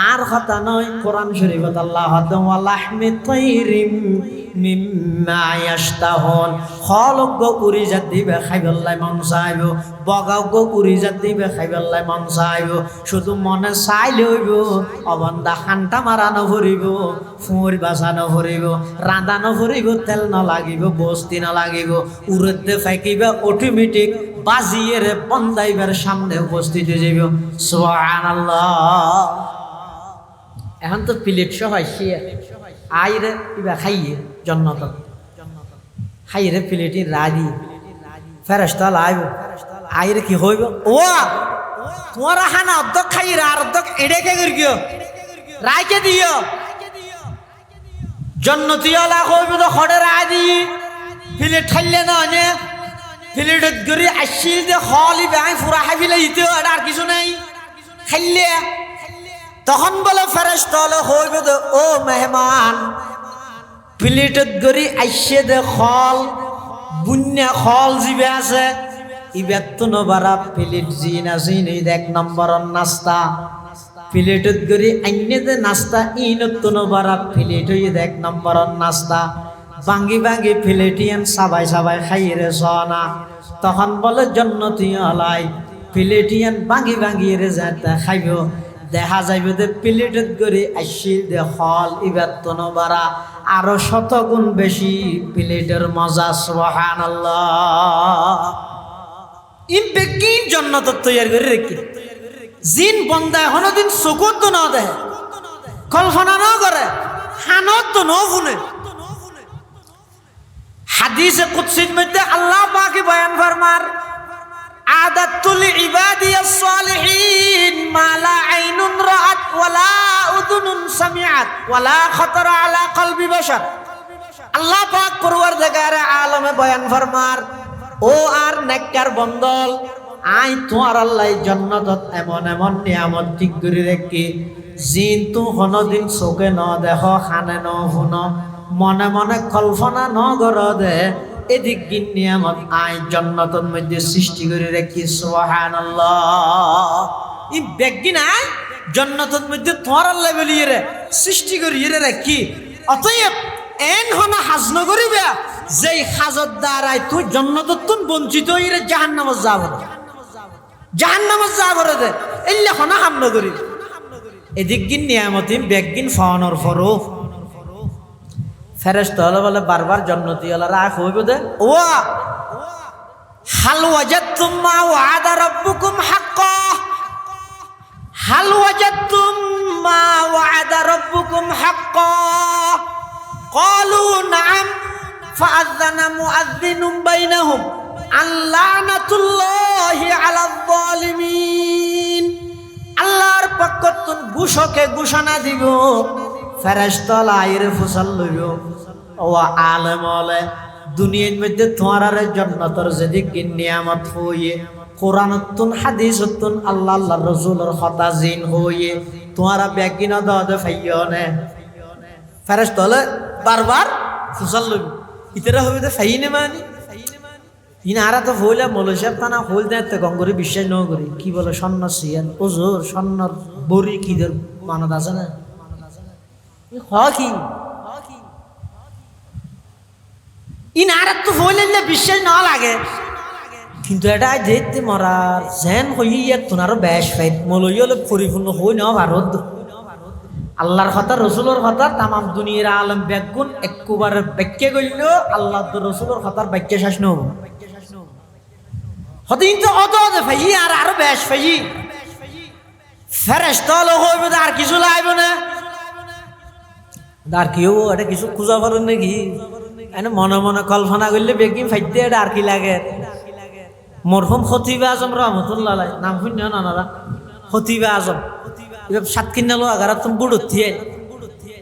আর কথা নয় কোরআন শরীফত আল্লাহ ওয়া লাহমি তাইরিম মিম্মা ইয়াশতাহুন খলক উড়ি জাত দিবে খাইবেল্লাই মন চাইব বগাও উড়ি জাত দিবে খাইবেল্লাই মন চাইব শুধু মনে চাইলে হইব অবন্দা হান্টা মারানো ভরিব ফুঁর বাঁচানো ভরিব রাঁধানো ভরিব তেল ন লাগিব বস্তি ন লাগিব উড়ে ফেঁকিবে অটোমেটিক বাজিয়ে রে বন্দাইবার সামনে উপস্থিত হয়ে যাইব সুবহানাল্লাহ এখন তো প্লেট সহ আসছে আইরে ইবা খাইয়ে জন্নত খাইরে প্লেটি রাজি ফেরেশতা লাইব আইরে কি হইব ও তোমার হানা অর্ধক খাইরে আর অর্ধক এড়ে কে করিও রাইকে দিও জন্নতিওয়ালা হইব তো খড়ে রাজি প্লেট খাইলে না নে প্লেটত গড়ি আসছিল যে হলি ব্যাং ফুরা খাই ফেলে দিতে আর কিছু নাই খাইলে তখন বলে ফেরেশতা হইব তো ও মেহমান প্লেটত গড়ি আসছে দে খল বুন্যা খল জিবে আছে ইবেত তো নবারা প্লেট জিন আছে নেই এক নম্বরের নাস্তা প্লেটত গড়ি আইনে দে নাস্তা ইনত তো নবারা প্লেট হই এক নম্বরের নাস্তা ভাঙ্গি ভাঙ্গি প্লেটিয়ান সাবাই সাবাই খাইরে সনা তখন বলে জন্নতি আলাই প্লেটিয়ান ভাঙ্গি ভাঙ্গি রে যাতে খাইব দেখা যাইব যে প্লেটত গড়ি আসছিল দে হল ইবেত তো নবারা আরো 100 গুণ বেশি প্লেটের মজা সুবহানাল্লাহ ইমপেকিন জন্নত তৈরি করে রেখে জিন বন্দায় কোনদিন চকুত তো না দেয় কল্পনা না করে হানত তো না শুনে হাদিসে কুদসির মধ্যে আল্লাহ পাক বয়ান ফরমার আদাতুল ইবাদিয়াস সালিহিন মা লা আইনুন রাআত ওয়ালা উযুনুন সামিআত ওয়ালা খাতারা আলা কলবি বাশার আল্লাহ পাক পরওয়ারদিগারে আলমে বয়ান ফরমার ও আর নেককার বন্দল আই তোমার আল্লাহ জান্নাতত এমন এমন নিয়ামত ঠিক করে রেখে জিন তো কোনদিন চোখে ন দেখ খানে ন শুন মনে মনে কল্পনা ন কর দে এদিক গিন নিয়ামত আই জান্নাতর মধ্যে সৃষ্টি করে রেখে সুবহানাল্লাহ ই বেগিন আই জান্নাতর মধ্যে তোমার আল্লাহ বলিয়ে রে সৃষ্টি করিয়ে রাখি অতএব এন হনা হাজ নগরিবে যেই হাজত দ্বারাই তুই জান্নাতত বঞ্চিত হইরে জাহান্নামে যাব দে এল্লা হনা হাম নগরি এদিক গিন নিয়ামতিম বেগিন ফাওয়ানোর ফরো ফেরেশতা বলে বারবার জান্নাতি আলারা হইব দে ও হাল ওয়াজাদতুম মা ওয়াদা রাব্বুকুম হাক্কা হাল ওয়াজাদতুম মা ওয়াদা রাব্বুকুম হাক্কা قالوا نعم فأذن مؤذن بينهم أن لعنة الله على الظالمين আল্লাহর পক্ষতুন ঘোষকে ঘোষণা দিব ফেরেশতা লাইরে ফুসাল লইব ও আলেম ওলে দুনিয়ার মধ্যে তোমার জান্নাতের যেদিক নিয়ামত হইয়ে কোরআনতুন হাদিসতুন আল্লাহ আল্লাহর রাসূলের কথা জিন হইয়ে তোমারা ব্যাগিনা দাদে ফাইয়নে ফেরেশতা বারবার ফুসাল লইব ইতরা হবে তো ফাইনে মানি ইনারা তো হইলা মলসাব তানা হইল দেতে গঙ্গরি বিশ্বাস ন করি কি বলে স্বর্ণ সিয়ান ওজোর স্বর্ণর বড়ি কিদের মানত আছে না হ কি ইনারা তো হইলে বিশ্বাস না লাগে কিন্তু এটা যেতে মরার যেন হইয়া তোনারও বেশ ফাইট মলই হলে পরিপূর্ণ হই না ভারত আল্লাহর কথা রসুলের কথা তামাম দুনিয়ার আলম ব্যাগুন একবারে ব্যাখ্যা করল আল্লাহ রসুলের কথার ব্যাখ্যা শেষ নহব হতে কিন্তু অত ফাই আর আরো বেশ ফাই ফেরেশতা হইব আর কিছু লাগবে না আর কি হবো এটা কিছু খুঁজা পারেন নাকি এনে মনে মনে কল্পনা করলে বেগিন ফাইতে এটা আর কি লাগে মরহুম খতিবে আজম রহমতুল্লাহ নাম শুনি নানারা খতিবে আজম সাতকিন্নালো আগারা তুমি বুড়ো থিয়ে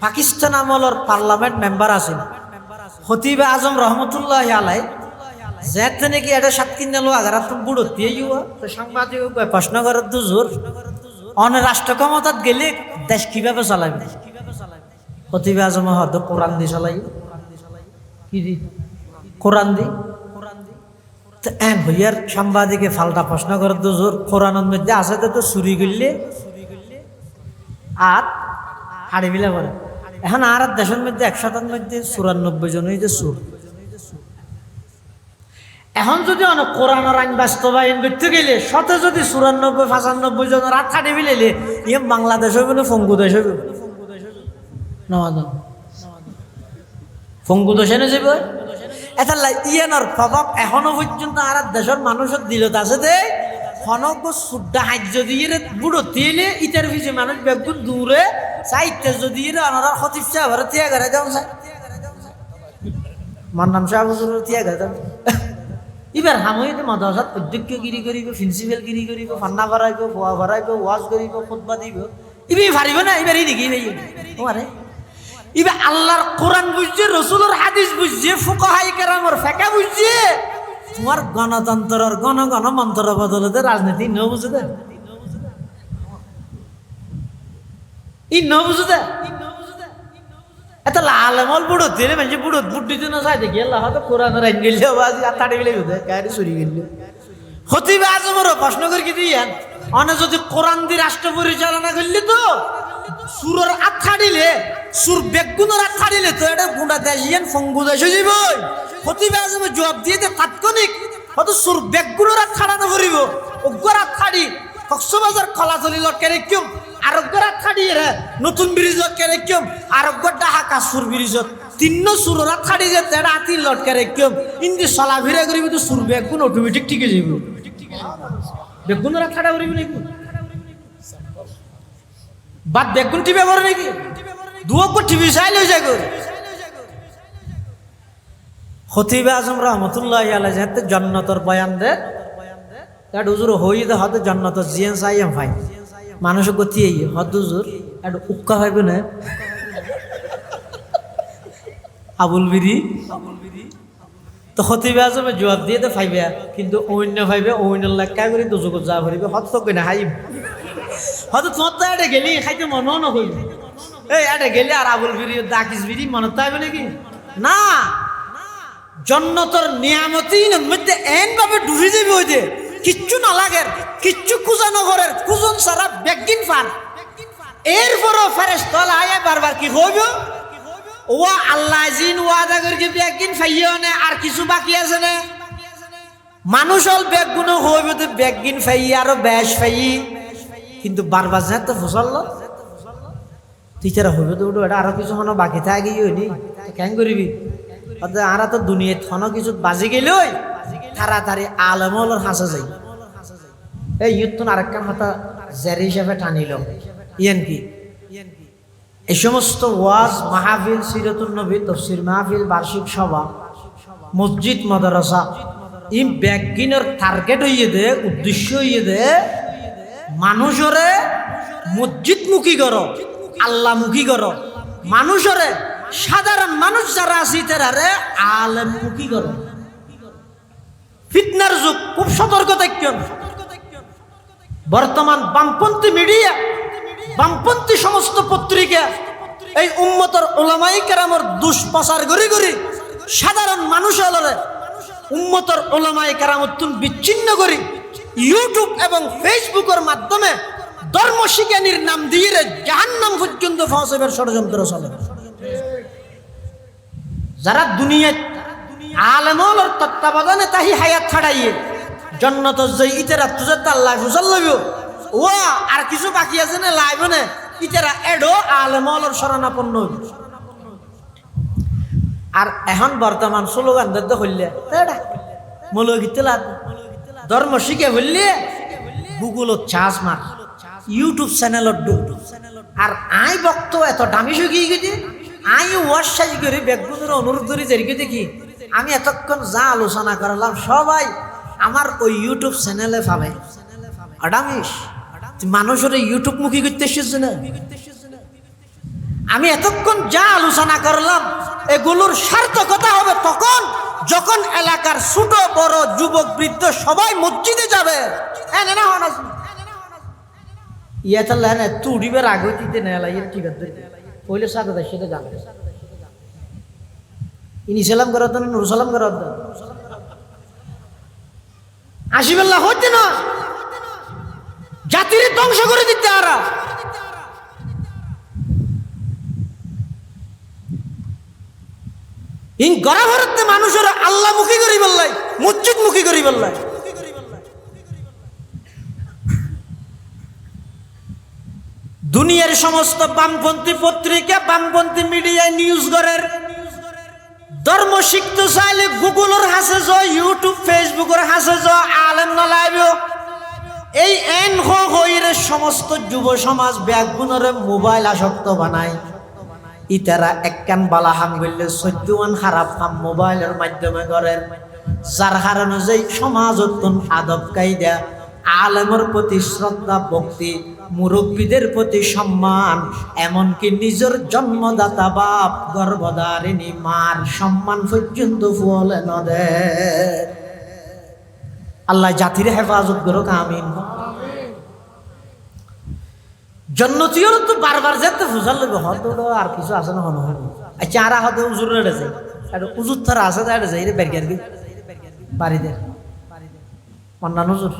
পাকিস্তান আমলের পার্লামেন্ট মেম্বার আছে খতিবে আজম রহমতুল্লাহ আলাই যেতে নাকি এটা সাতকিন্নালো আগারা তুমি বুড়ো থিয়ে তো সাংবাদিক প্রশ্ন করার তো জোর অনেক রাষ্ট্র ক্ষমতাত গেলে দেশ কিভাবে চালাবে খতিবে আজম হয়তো কোরআন দি চালাই কি দি কোরআন দি এন হইয়ার সাংবাদিকে ফালটা প্রশ্ন করার তো জোর কোরআনের মধ্যে আছে তো চুরি করলে আর হাড়ি বিলা করে এখন আর দেশের মধ্যে 100টার মধ্যে 94 জন হইতে সুর এখন যদি অনেক কোরআনের আইন বাস্তবায়ন করতে গেলে শতে যদি 94-95 জনের আর হাড়ি বিলেলে ইয়ে বাংলাদেশ হইব না ফঙ্গু দেশ হইব ফঙ্গু দেশে না যাবে এটা ইয়ানোর প্রভাব এখনো পর্যন্ত আর দেশের মানুষের দিলত আছে দে হনক সুদ্ধা হাজ্য দিয়ে বুড়ো তেলে ইটার পিছিয়ে মানুষ বেগুন দূরে সাইতে যদি ওনারা খতিব সাহেবের তিয়া করে যাও মান্নান সাহেব হুজুরের তিয়া করে যাও এবার হামইতে মাদ্রাসাত অধ্যক্ষগিরি করিব প্রিন্সিপালগিরি করিব ফান্না ভরাইব ফোয়া ভরাইব ওয়াজ করিব খুতবা দিব ইবি পারিব না এবার এই দেখি নেই তোমারে এবার আল্লাহর কোরআন বুঝছে রসুলের হাদিস বুঝছে ফুকাহায়ে কেরামের ফিকহ বুঝছে তোমার গণতন্ত্রের গণ মন্ত্র বদলতে রাজনীতি ন বুঝতে ই ন বুঝতে এত আলেমল বুড়ো দিলে মানে বুড়ো বুদ্ধি না চাই দেখি আল্লাহ হয়তো কোরআন রাইন গেলে বাজি আতাড়ি গেলে বুঝে গাড়ি চুরি গেল খতিব আজমর প্রশ্ন করে কি দিয়েন অনে যদি কোরআন দিয়ে রাষ্ট্র পরিচালনা করলে তো সুরের আত্মা দিলে সুর বেগুনের আত্মা দিলে তো এটা গুঁড়া দেশিয়ান ফঙ্গু দেশ হয়ে যাব খতিব আজমের জবাব দিয়ে তাৎক্ষণিক হয়তো সুর বেগুনের আত্মা না করিব অজ্ঞর আত্মা দি কক্সবাজার খলাচলি লটকে রেখম আরোগ্যর আত্মা দিয়ে নতুন ব্রিজ লটকে রেখম আরোগ্যর ডাহা সুর ব্রিজত তিন্ন সুরের আত্মা দিয়ে তেড়া হাতি লটকে রেখম ইন্দি চলা ভিড়া করিব তো সুর বেগুন অটোমেটিক টিকে যাব বেগুনের আত্মাটা করিব নাকি বাদ বেগুন টিপে করে নাকি দুঃখ টিভি চাইলে যায় গো খতিব আজম রহমতুল্লাহ আলাইহি যেতে জান্নাতের বয়ান দে তার হুজুর হইতে হতে জান্নাতের জিয়ান চাইম ভাই মানুষ গতি এই হদ হুজুর আর উক্কা হইবে না আবুল বিরি তো খতিব আজমে জবাব দিয়ে তো ফাইবে কিন্তু অন্য ফাইবে অন্য লেখা করে দুজক যা ভরিবে হত তো কই না হাইব হয়তো তোমার তো এটা গেলি খাইতে মনও নকইল এই এটা গেলি আর আবুল বিরি দাকিস বিরি মনে তাইবে নাকি না জান্নাতের নিয়ামতিন মধ্যে এন ভাবে ডুবে যাবে ওই যে কিচ্ছু না লাগের কিচ্ছু কুজানো ঘরের কুজন সারা বেগিন ফান এরপরও ফেরেশতা আয়া বারবার কি হইব ও আল্লাহ জিন ওয়াদা করে কি বেগিন ফাইও না আর কিছু বাকি আছে না মানুষ হল বেগুন হইব তো বেগিন ফাই আর বেশ ফাই কিন্তু বারবার যা তো ফসল টিচার হইবে তো এটা আরো কিছু হনো বাকি থাকি হইনি কেন করিবি আর তো দুনিয়া থনো কিছু বাজি গেলই তাড়াতাড়ি আলেমলের হাসা যাই এই ইউতুন আরেকখান হাতা জারি হিসাবে টানিল ইয়ান কি এই সমস্ত ওয়াজ মাহফিল সিরাতুন নবী তাফসীর মাহফিল বার্ষিক সভা মসজিদ মাদ্রাসা এই ব্যাগিনের টার্গেট হইয়ে দে উদ্দেশ্য হইয়ে দে মানুষরে মসজিদমুখী করো আল্লাহমুখী করো মানুষরে সাধারণ মানুষ যারা আছে তারারে আলেমমুখী করো ফিতনার যুগ খুব সতর্ক থাকেন বর্তমান বামপন্থী মিডিয়া বামপন্থী সমস্ত পত্রিকা এই উম্মতের উলামায়ে কেরামের দুষ্প্রচার করি করি সাধারণ মানুষ হলরে উম্মতের উলামায়ে কেরামতুন বিচ্ছিন্ন করি ইউটিউব এবং ফেসবুকের মাধ্যমে ধর্ম শিক্ষানির নাম দিয়ে জাহান্নাম পর্যন্ত পৌঁছাবার ষড়যন্ত্র চলে যারা দুনিয়ায় আলেমর তত্ত্বাবধানে তাহি হায়াত ছাড়াইয়ে জন্নত যে ইতেরা তুজে তার লাইফ উজাল লইব ও আর কিছু বাকি আছে না লাইব না ইতেরা এডো আলেমর শরণাপন্ন হইব আর এখন বর্তমান স্লোগান দে হইলে মৌলগীতে লাগ ধর্ম শিখে হইলে গুগলত চার্জ মার ইউটিউব চ্যানেলত ডুব আর আই বক্ত এত দামি শুকিয়ে গেছে আই ওয়াশ সাজ করে বেগুনের অনুরোধ করে যেরিকে দেখি আমি এতক্ষণ যা আলোচনা করলাম সবাই আমার ওই ইউটিউব চ্যানেলে পাবে আডামিস মানুষের ইউটিউব মুখী করতে এসেছে না আমি এতক্ষণ যা আলোচনা করলাম এগুলোর সার্থকতা হবে তখন যখন এলাকার ছোট বড় যুবক বৃদ্ধ সবাই মসজিদে যাবে তুড়িবার আগে দিতে নেই ঠিক আছে পহলে সাথে সেটা যাবে ইনি সালাম করার নুর সালাম করার আসিবেল্লা হচ্ছে না জাতির ধ্বংস করে দিতে আরা ইন গড়া ভারতে মানুষের আল্লাহ মুখী করি বললাই মসজিদ মুখী করি বললাই দুনিয়ার সমস্ত বামপন্থী পত্রিকা বামপন্থী মিডিয়ায় নিউজ করের ধর্ম শিখতে চাইলে গুগলের হাসে যাও ইউটিউব ফেসবুকের হাসে যাও আলেম না লাইব এই এন হইরে সমস্ত যুব সমাজ ব্যাগুণরে মোবাইল আসক্ত বানায়। ইতারা একখান বালা হাম গইলে 14 খারাপ কাম মোবাইলের মাধ্যমে করেন, যার কারণে যে সমাজতন আদব কায়দা, আলেমের প্রতি শ্রদ্ধা ভক্তি, মুরব্বীদের প্রতি সম্মান, এমনকি নিজের জন্মদাতা বাপ গর্ভধারিণী মার সম্মান পর্যন্ত ফুলে নদে। আল্লাহ জাতির হেফাজত করুক, আমিন। জন্নতিও তো বারবার যেতে ফুসার লাগবে, হয়তো আর কিছু আছে না হন। আচ্ছা আর হয়তো উজুর রেড়েছে, উজুর তারা আছে যাই রে বেরগের বাড়িতে অন্যান্য উজুর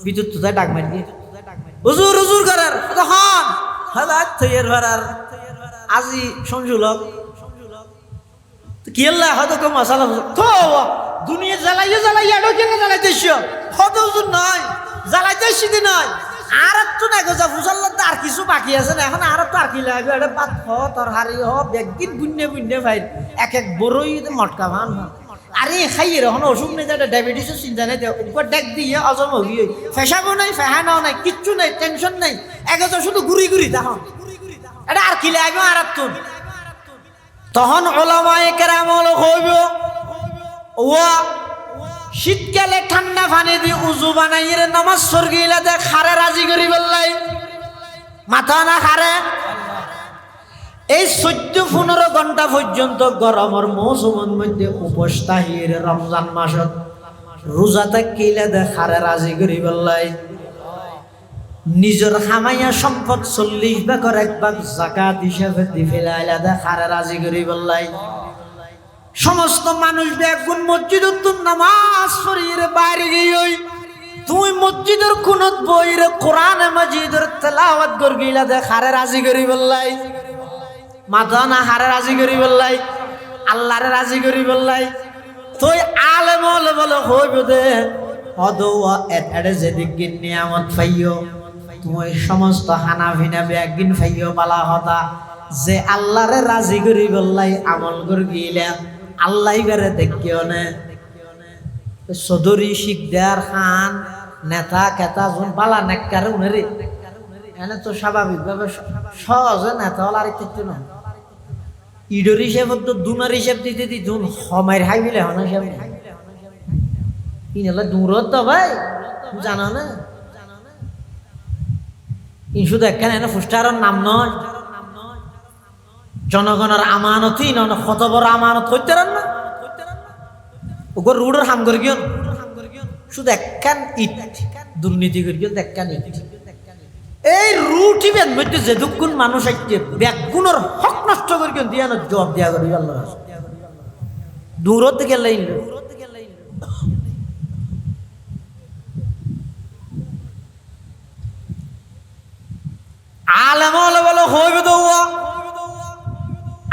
বিদ্যুৎ তো ডাক মারি গিয়ে উজুর উজুর করার হন হাজার থইয়ের ভরার আজি সংযুলক কি আল্লাহ হয়তো কেউ মশালা তো দুনিয়া জ্বালাইয়ে জ্বালাইয়ে আরো কেন জ্বালাইতেছ, হয়তো উজুর নয় জ্বালাইতে সিদ্ধি নয়। আর একটু না গোজা ফুসাল্লার তো আর কিছু বাকি আছে না, এখন আর তো আর কি লাগবে, এটা পাত হ তরহারি হ একদিন বুঝনে বুঝনে ভাই এক এক বড়ই মটকা ভান হয়। আরে খাইয়ে এখন অসুখ নেই, যেটা ডায়াবেটিসের চিন্তা নেই, উপর ডেক দিয়ে অজম হয়ে ফেসাবো নাই, ফেহানাও নাই, কিচ্ছু নেই, টেনশন নেই, একজন শুধু ঘুরি ঘুরি তখন এটা আর কি লাগবে। আর তখন ওলামায়ে কেরাম হইব ও শীতকালে ঠান্ডা পানি দিয়ে উজু বানাইয়ে নামাজ সরগিলা দে খারে রাজি করি বললাই মাথা না খারে। এই 14-15 ঘন্টা পর্যন্ত গরমের মৌসুমের মধ্যে উপোস তাহির রমজান মাসত রোজা থাকিলে দে খারে রাজি করি বললাই। নিজের খামাইয়া সম্পদ 40 ভাগের 1 ভাগ যাকাত হিসাবে দি ফেলাইলা দে খারে রাজি করি বললাই। সমস্ত মানুষ বেগুন মসজিদত নামাজ পড়িয়ে বাইরে গিয়ে তুই মসজিদের কোনত বইরে কোরআন মাজিদের তেলাওয়াত করগিলা দে খারে রাজি করি বললাই। মাথা না হারে রাজি করি বললাই, আল্লাহরে রাজি করি বললাই। তুই আলেম হলে বলে হইব দে অদৌয়া এটারে যেদিক নিয়ামত ফাইও তুমি সমস্ত হানাফিনা বেগিন ফাইও বালা হতা যে আল্লাহরে রাজি করি বললাই আমল কর গিলা আল্লাহ করে দেখিও নে। চৌধুরী শিকদার খান নেতা কেতা যোন বালা নেককারে উনেরে এনে তো স্বাভাবিকভাবে সহজে নেতা হল আর একটু না ইডর হিসেবে তো দুনার হিসেব দিতে দি দুন সময়ের হাই মিলে হন হিসাব ইনলে দূরত তো ভাই জানো না ইন শুধু একখানে এনে ফুস্টারের নাম নয়, জনগণের আমানতই নয়, কত বড় আমানত হইতে রান না ওগর রুডের হাম করে গিয়ে শুধু একখান ইট দুর্নীতি করে গিয়ে একখান ইট। এই রুটি বেন মধ্যে যে দুগুণ মানুষ আইতে ব্যাগুণের হক নষ্ট করে গিয়ে দিয়া জবাব দিয়া করি আল্লাহ দূরত গেলে আলেম হলে বলো হইবে তো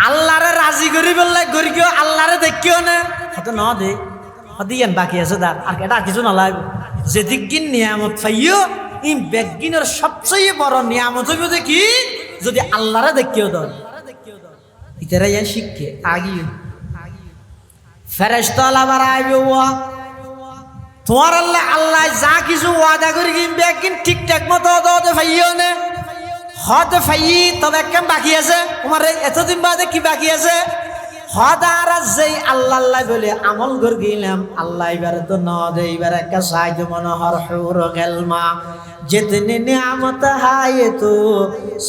আল্লাহরে রাজি করি বললে করি কেউ আল্লাহরে দেখিও না হয়তো ন দে দিয়েন বাকি আছে তার আর এটা কিছু না লাগবে। যেদিন নিয়ামত পাইও ই বেগিনের সবচেয়ে বড় নিয়ামত হইব যে কি যদি আল্লাহরে দেখিও দল ইতারা ইয়া শিখে আগিয়ে ফেরেশতা আবার আইবে তোমার আল্লাহ আল্লাহ যা কিছু ওয়াদা করি কি বেগিন ঠিকঠাক মতো দতে পাইও না হতে ফাই তবে কেম বাকি আছে তোমার এতদিন বাদে কি বাকি আছে হদার যেই আল্লাহ আল্লাহ বলে আমল কর গেলাম আল্লাহ এবারে তো ন দে এবার একটা সাহায্য মনোহর হুর গেলমা जितने नियामत है तो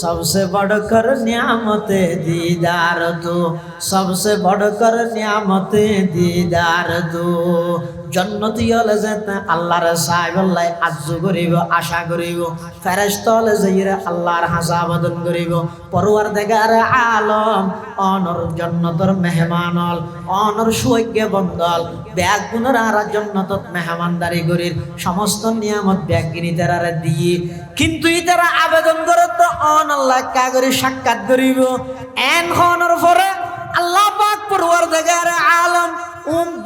सबसे बढ़कर नियामत दीदार दो सबसे बढ़कर नियामत दीदार दो जन्नती हले जेते आल्लाहर साहिबल्लाह आज्जु करिब आशा करिब फेरेश्ता हले जाइरे आल्लाहर हासाबादन करिब परवरदिगार आलम अनर जन्नतर मेहमान हल अनर सुभाग्य बंदल बेगुनर आरा जन्नतत मेहमानदारी करिर समस्त नियामत बेगिनी तारारे दिए किन्तु इतारा आवेदन करे तो अन आल्लाह का करि साक्षाৎ करिब एन खनर परे আল্লাহ পাক পরওয়ারদিগার আলম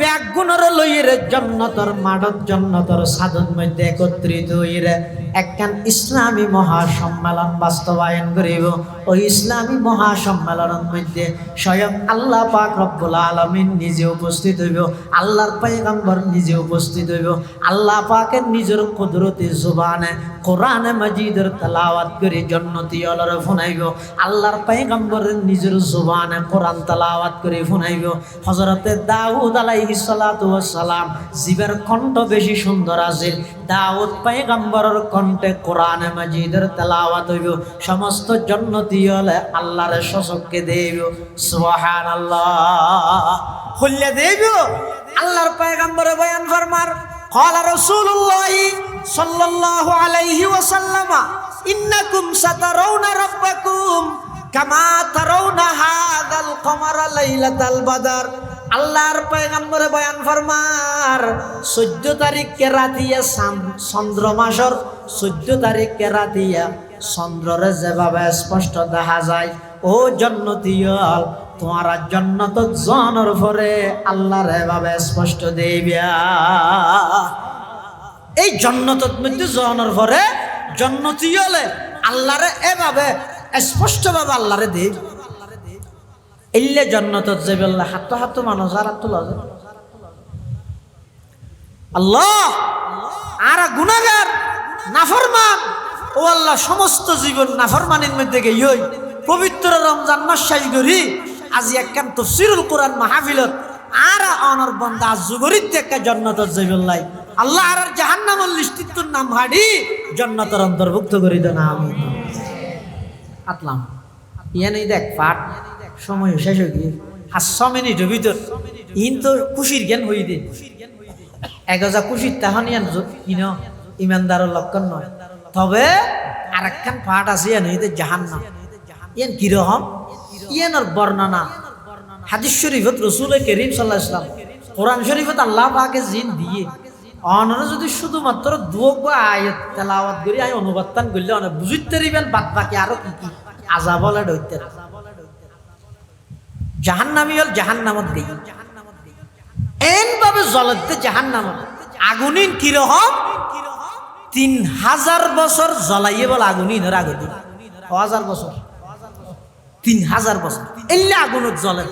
বেগুনর লইরে জান্নাতের মাঠত জান্নাতের সাদত মধ্যে একত্রিত হইরে একখান ইসলামী মহাসম্মেলন বাস্তবায়ন করিব। ওই ইসলামী মহাসম্মেলনের মধ্যে স্বয়ং আল্লাহ পাক রব্বুল আলামিন নিজে উপস্থিত হইব, আল্লাহর পয়গম্বর নিজে উপস্থিত হইব। আল্লাহ পাকের নিজের কুদরতি জুবানে কোরআনে মাজিদের তেলাওয়াত করে জান্নাতি আলারে শুনাইব। আল্লাহর পয়গম্বরের নিজের জুবানে কোরআন তেলাওয়াত করে শুনাইব। হযরতে দাউদ আলাইহিস সালাতু ওয়াস সালাম জিবের কণ্ঠ বেশি সুন্দর আছে। দাউদ পয়গম্বরের কণ্ঠে কোরআনে মাজিদের তেলাওয়াত হইব। সমস্ত জান্নাতি হলে আল্লাহর সচক্ষে দেব সুবহানাল্লাহ হল্লে দেব। আল্লাহর পয়গম্বরে বয়ান ফরমার قال رسول الله صلى الله عليه وسلم إنكم سترون ربكم كما ترون هذا القمر ليلة البدر। আল্লাহর পয়গম্বরে বয়ান ফরমার 14 তারিখে রাতিয়া চন্দ্র মাসের 14 তারিখে রাতিয়া চন্দ্ররে যেভাবে স্পষ্ট দেখা যায়, ও জান্নাতীয়ল তোমারা জান্নাতত জানার পরে আল্লাহর এভাবে স্পষ্ট দেবিয়া। এই জান্নাতত মধ্যে জানার পরে জান্নাতীয়লে আল্লাহরে এভাবে স্পষ্ট ভাবে আল্লাহরে দেব। ইল্লে জান্নাতত যাবেল্লা হাত মানুষ আর তুলা আল্লাহ আর গুনাহগার নাফরমান ও আল্লাহ সমস্ত জীবন নাফরমানির মধ্যে গিয়ে পবিত্র রমজান মাস শেষ করি আজি একখান তাফসীরুল কোরআন মাহফিলত আর অনর বান্দা যুগরিত একটা জান্নাতত যাবেল্লাই আল্লাহ আর জাহান্নামের লিস্টিত নাম হাড়ি জান্নাতের অন্তর্ভুক্ত করি দেন আমিন। আতলাম ইয়ানি দেখ পাঠ সময় শেষ হয়ে গিয়ে 5 মিনিটের ভিতর ইন তো খুশির জ্ঞান হই দিন এগজা খুশির তাহানি কিনো ইমানদারের লক্ষণ নয়। তবে আর একখান পাঠ আছে ইয়ানি জাহান্নাম। ইয়ান কিরকম ইয়ানোর বর্ণনা হাদিস শরীফত রাসূল করিম সাল্লাল্লাহু আলাইহি ওয়াসাল্লাম কোরআন শরীফত আল্লাহ পাকে জিন দিয়ে অনরে যদি শুধুমাত্র দুয়ক বা আয়াত তেলাওয়াত করি আই অনুবাদন করলে অনেক বুঝতে পারিবেন বাদ বাকি আরো কি কি আযাবলে দইতে জাহান্নামী হল জাহান্নামত গই এন ভাবে জ্বলতে জাহান্নামত আগুনিন কিরকম 3000 বছর জ্বলাইয়ে বল আগুনিনের আগুনি 1000 বছর 3000 বছর এলে আগুনত জ্বলে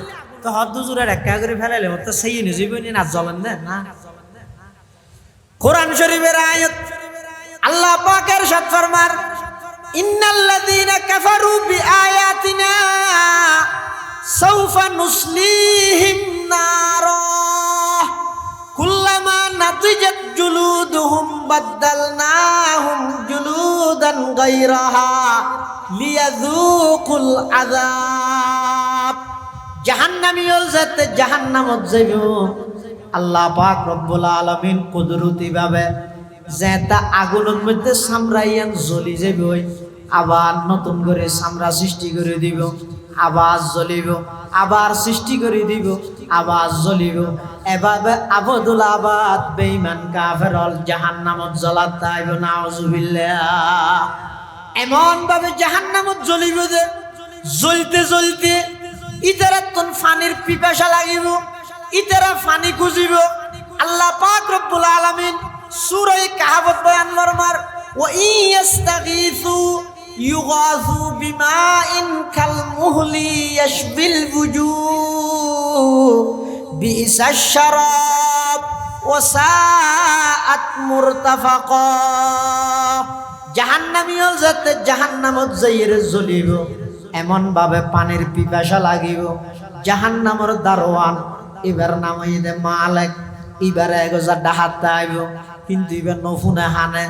তো হদ জুরের একা করে ফেলাইলে তো সেই নিজেই না জ্বলেন না। কোরআন শরীফের আয়াত আল্লাহ পাকের ইরশাদ ফরমার ইন্নাল্লাযীনা কাফারু বিআয়াতিনা সাওফা নুসলিহিম নারা কুল্লামা নাদিজাত জুলুদুহুম বাদদালনাহুম জুলুদান গায়রাহা লিয়াযুকুল আযাব। জাহান্নামীয়ল যাতে জাহান্নামত যাইব আল্লাহ পাক রব্বুল আলামিন কুদরতি ভাবে যেটা আগুনের মধ্যে সামরাইয়ান জ্বলি যাবে আবার নতুন করে সামরা সৃষ্টি করে দিব, আবার জ্বলিব, আবার সৃষ্টি করে দিব, আবার জ্বলিব। এভাবে আবদুল আবাদ বেঈমান কাফের জাহান্নামত জ্বলাত তাইব নাউজুবিল্লাহ। এমন ভাবে জাহান্নামত জ্বলিব যে জ্বলতে জ্বলতে ইতারা তন পানির পিপাসা লাগিব, ইতারা পানি খুঁজিব। আল্লাহ পাক রব্বুল আলামিন সূরা কাহফত বয়ান ফরমার ওয়া ইয়াস্তাগীসু ইউগাসু বিমাইন কাল মুহলি ইয়াশবিল বুজুহ বিইসাশ শারাব ওয়া সাআত মুরতাফাকা। জাহান্নামীয়ল যাতে জাহান্নামত যাইরে জ্বলিব এমন ভাবে পানির পিপাসা লাগিব। জাহান্নামের দারোয়ান এবার নামাই দে মালিক এবার এগোজা ডাহাত আইব কিন্তু এবার নফুনে হানে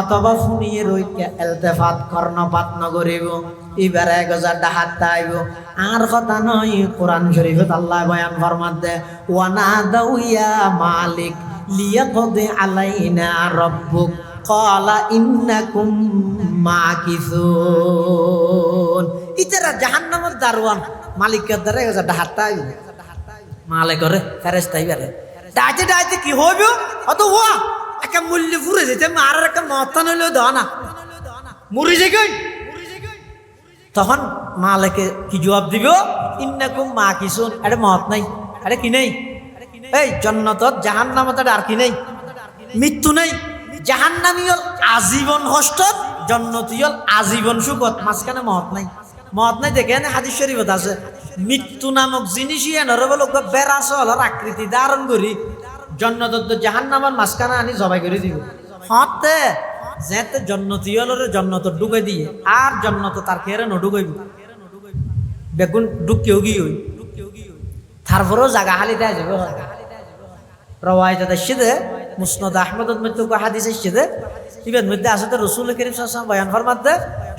অথবা ফুনিয়ে রইকে এলতেফাত কর্ণপাত নগরিব এবার এগোজা ডাহাত আইব। আর কথা নয় কোরআন শরীফত আল্লাহ বয়ান ফরমাত দে ওয়ানাদাউ ইয়া মালিক লিয়াকদি আলাইনা রাব্বুক ক্বালা ইন্নাকুম মাকিসুন। ইতারা জাহান্নামের দারোয়ান মালিকের দ্বারা এগোজা ডাহাত আইব মালে করে ফেরেশতা ইবারে ডাইতে ডাইতে কি হইব অত ওয়া একটা মূল্য ফুরে যেতে আর একটা মতান হইলেও দাও না মরি যাই। তখন মালিকে কি জবাব দিব ইন্নাকুম মাকিসুন। আরে মত নাই, আরে কি নেই এই জান্নাতত জাহান্নামত আর কি নেই, মৃত্যু নেই, জাহান্নামী হল আজীবন কষ্টত, জান্নাতি হল আজীবন সুখত, মাঝখানে মহৎ নাই দেখেন হাদিস শরীফত আছে মৃত্যু নামক জিনিসই এনরে বলো বেড়াচ হলার আকৃতি ধারণ করি জান্নাত জাহান্নামের মাঝখানে আনি জবাই করে দিব হতে যেতে জান্নাতি হলরে জান্নাত ডুবে দিয়ে আর জান্নাত তার খেরে নডুগাইব বেগুন ডুবকেও গিয়ে তারপরেও জায়গা হালি দেয় যাবে রওয়ায়তে দেখছে মুসনাদ আহমদের মধ্যে হাদিস এসেছে ইবের মধ্যে আসলে রাসূল করিম সাল্লাল্লাহু আলাইহি ওয়াসাল্লাম বয়ান ফরমাতে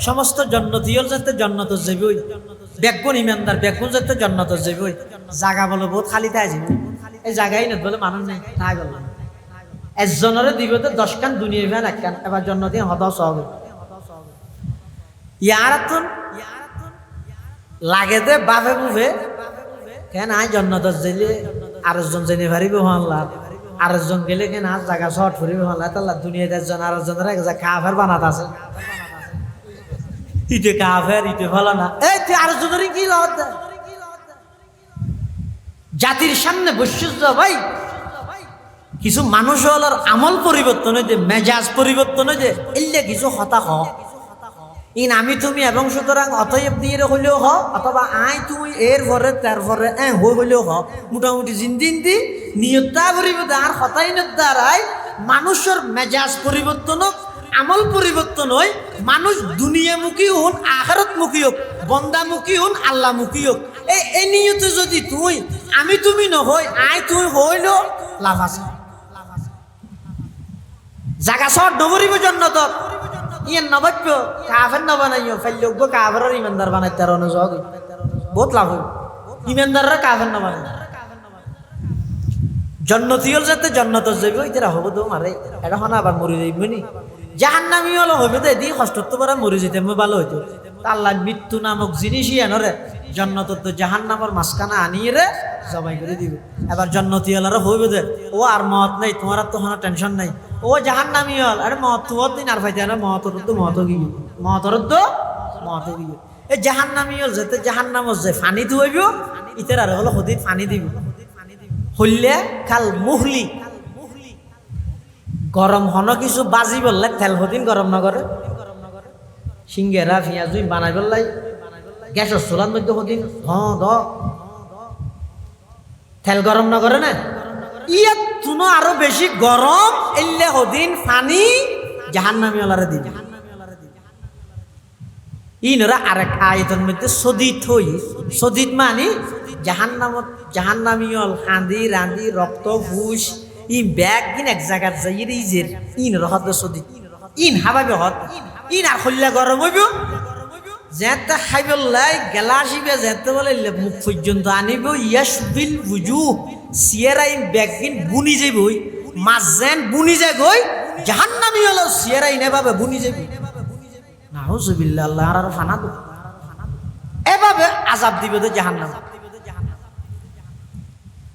সমস্ত জান্নাতি হল যাতে জান্নাত যাবে বেগুন ইমানদার বেগুন যাতে জান্নাত যাবে জায়গা বলে বহুত খালি দেয় যাবে এই জায়গায় না বলে মানুষ নেই তাই বলে একজনের দিবে তো 10 কান দুনিয়া ভ্যান এক কান এবার জান্নাতি হদাস হবে ইয়ারাতুন লাগে দে বাফে বুফে কেন আই জান্নাত যাইলে আরেকজন জেনে পারিব আল্লাহ আরেকজন গেলে কেন আজ জায়গা শর্ট ফুরিব আল্লাহ তাআলা দুনিয়াতে একজন আরেকজনের এক জায়গা কাফের বানাত আছে ইতে কাফের ইতে ভালো না এই তুই আরেকজনের কি লাভ জাতির সামনে বসছিস ভাই কিছু মানুষ হলার আমল পরিবর্তন হয়েছে মেজাজ পরিবর্তন হয়েছে এলে কিছু হতাশ ইন আমি তুমি এবং সুতরাং অতএব দিয়ে হইলেও হ অথবা আই তুই এর পরে তার পরে হইলেও হ মোটামুটি জিন্দিন দি নিয়তা পরিবর্তন আর হতাইনের দ্বারাই মানুষের মেজাজ পরিবর্তন হোক আমল পরিবর্তন হয় মানুষ দুনিয়ামুখী হন আখিরাতমুখী হোক বন্দামুখী হন আল্লাহমুখী হোক এই নিয়তে যদি তুই আমি তুমি নহই আই তুই হইলেও লাভ আছে জাগা সর ডবরিব জন্নত ইয়ে নবাক্য কাফের নবানাইও ফেলযোগ্য কাফের ইমানদার বানাই তার অনুযোগ বহুত লাভ হইব ইমানদাররা কাফের নবানাই জন্নতি হল যাতে জন্নত যাইব এটা হবো তো মারে এটা হন আবার মরি যাইব নি জাহান্নামী হলো হইব তো এদিকে কষ্টত্ব পরে মরি যেতে ভালো হইতো আল্লাহ মৃত্যু নামক জিনিসই এনরে জন্নত তো জাহান্নামের মাঝখানে আনিয়ে রে জবাই করে দিব এবার জন্নতি হলার হইব দে ও আর মত নাই তোমার তো কোনো টেনশন নাই ও জাহান্নামী হল আরে মত তো দিন আর পাইতে না মতর তো মত গিয়ে এই জাহান্নামী হল যেতে জাহান্নামত যে ফানি ধুইব ইতের আর হলো হদিত ফানি দিব হইলে খাল মুহলি গরম হন কিছু বাজি বললে তেল হদিন গরম না করে সিঙ্গেরা পিঁয়াজ বানাই বললাই গ্যাসের চুলার মধ্যে হদিন তেল গরম না করে না ইয়ে তুনো আরো বেশি গরম এলে হদিন ফানি জাহান্নামী ওলারে দিন ইনরা আরেক আয়তন মধ্যে সদিত হই সদিত মানে জাহান্নামী হল হাঁদি রাঁধি রক্ত ফুস ই ব্যাগ কিন এক জায়গার যাই ইজের ইন রহত সদিত ইন হাবাবে হত ইন আর হইলে গরম হইব যেতে খাইবলাই গেলা আসিবে যেতে বলে মুখ পর্যন্ত আনিব ইয়াসবিল বুজু সিয়েরা ইন ব্যাগ কিন বুনি যাইব মাছ যেন বুনি যায় গই জাহান্নামী হলো সিয়েরা ইনে ভাবে বুনি যাইব নাউজুবিল্লাহ আল্লাহ আর ফানা দো এভাবে আযাব দিবে তো জাহান্নাম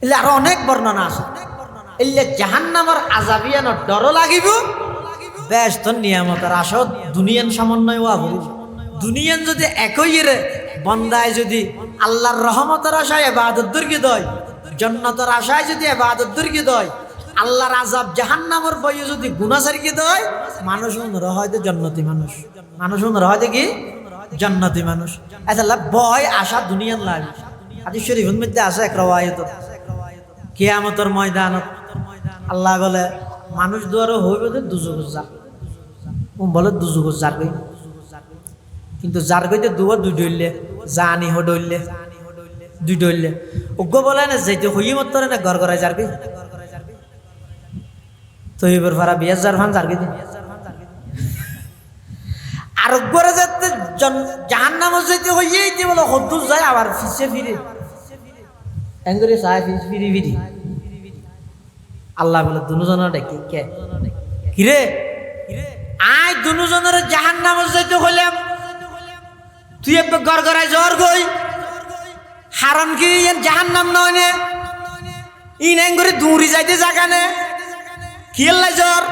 এলে আর অনেক বর্ণনা আছে এলে জাহান্নামের আযাবিয়ানো ডর লাগিব বেশ তো নিয়ামতের আশা দুনিয়ান সমন্বয় হওয়া বলি দুনিয়ান যদি একই রে বন্দায় যদি আল্লাহর রহমতের আশায় ইবাদত দুর্গি দয় জান্নাতের আশায় যদি ইবাদত দুর্গি দয় আল্লাহর আযাব জাহান্নামের বয়ে যদি গুনাহসারকে দয় মানুষ মনে হয় তো জান্নাতি মানুষ মনে হয় কি জান্নাতি মানুষ আসলে ভয় আশা দুনিয়ান লাগে হাদিস শরীফের মধ্যে আছে এক রওয়ায়াত কিয়ামতের ময়দানত আল্লাহ বলে মানুষ দুয়ারে হইবে তো দুজক যা বলে দুজক যাবে কিন্তু যার গইতে দুয়া দুই ডইলে জানি হডইলে দুই ডইলে ওগ বলে না যাইতে হই মতরে না ঘর ঘরে যারবে তো এবার ভাড়া 20000 ভান যারবে আর ঘরে যেতে জাহান্নামে যাইতে হইই যে বলে হদ্দুর যায় আবার ফিসে ফিরে এঙ্গরে সাহেব ফিরি আল্লাহ বলে দুজনের ডেকে কে কিরে আয় দুজনের জাহান্নামে যাইতে হইলাম তুই একবার ঘর ঘরায় জ্বর গই হারাম কি জাহান্নাম নয় নে ইন এঙ্গরে দূরি যাইতে জাগানে কিল্লা জ্বর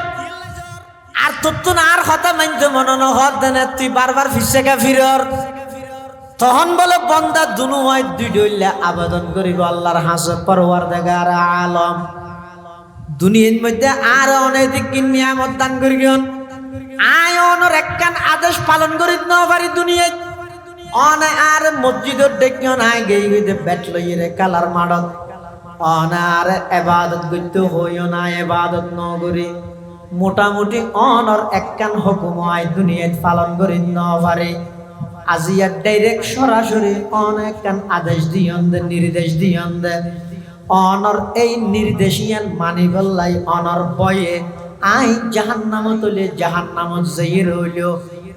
আর তোর তো না আর কথা মানতে মনে না হত দেনে তুই বারবার ফিসেকা ফিরর তখন বলে বন্দা দুনু হয় দুই ডইলে আবেদন করিব আল্লাহর হাসে পরওয়ারদিগার আলম দুনিয়ার মধ্যে আর অনেক নিয়ামত দান করিগন আয় অনর একখান আদেশ পালন করি না পারি দুনিয়ায় অনে আর মসজিদের ডেকিয়ন আয় গেই গইতে ব্যাট লইরে কালার মাডত অনে আর ইবাদত করতে হইও না ইবাদত ন করি মোটামুটি অনর একখান হুকুম আয় দুনিয়ায় পালন করি না পারি আজিয়া ডাইরেক্ট সরাসরি অনেক একখান আদেশ দিয়ন দে নির্দেশ দিয়ন দে অনর এই নির্দেশিয়ান মানি বললাই অনর বয়ে আই জাহান্নামে তলে জাহান্নামত যাই রইল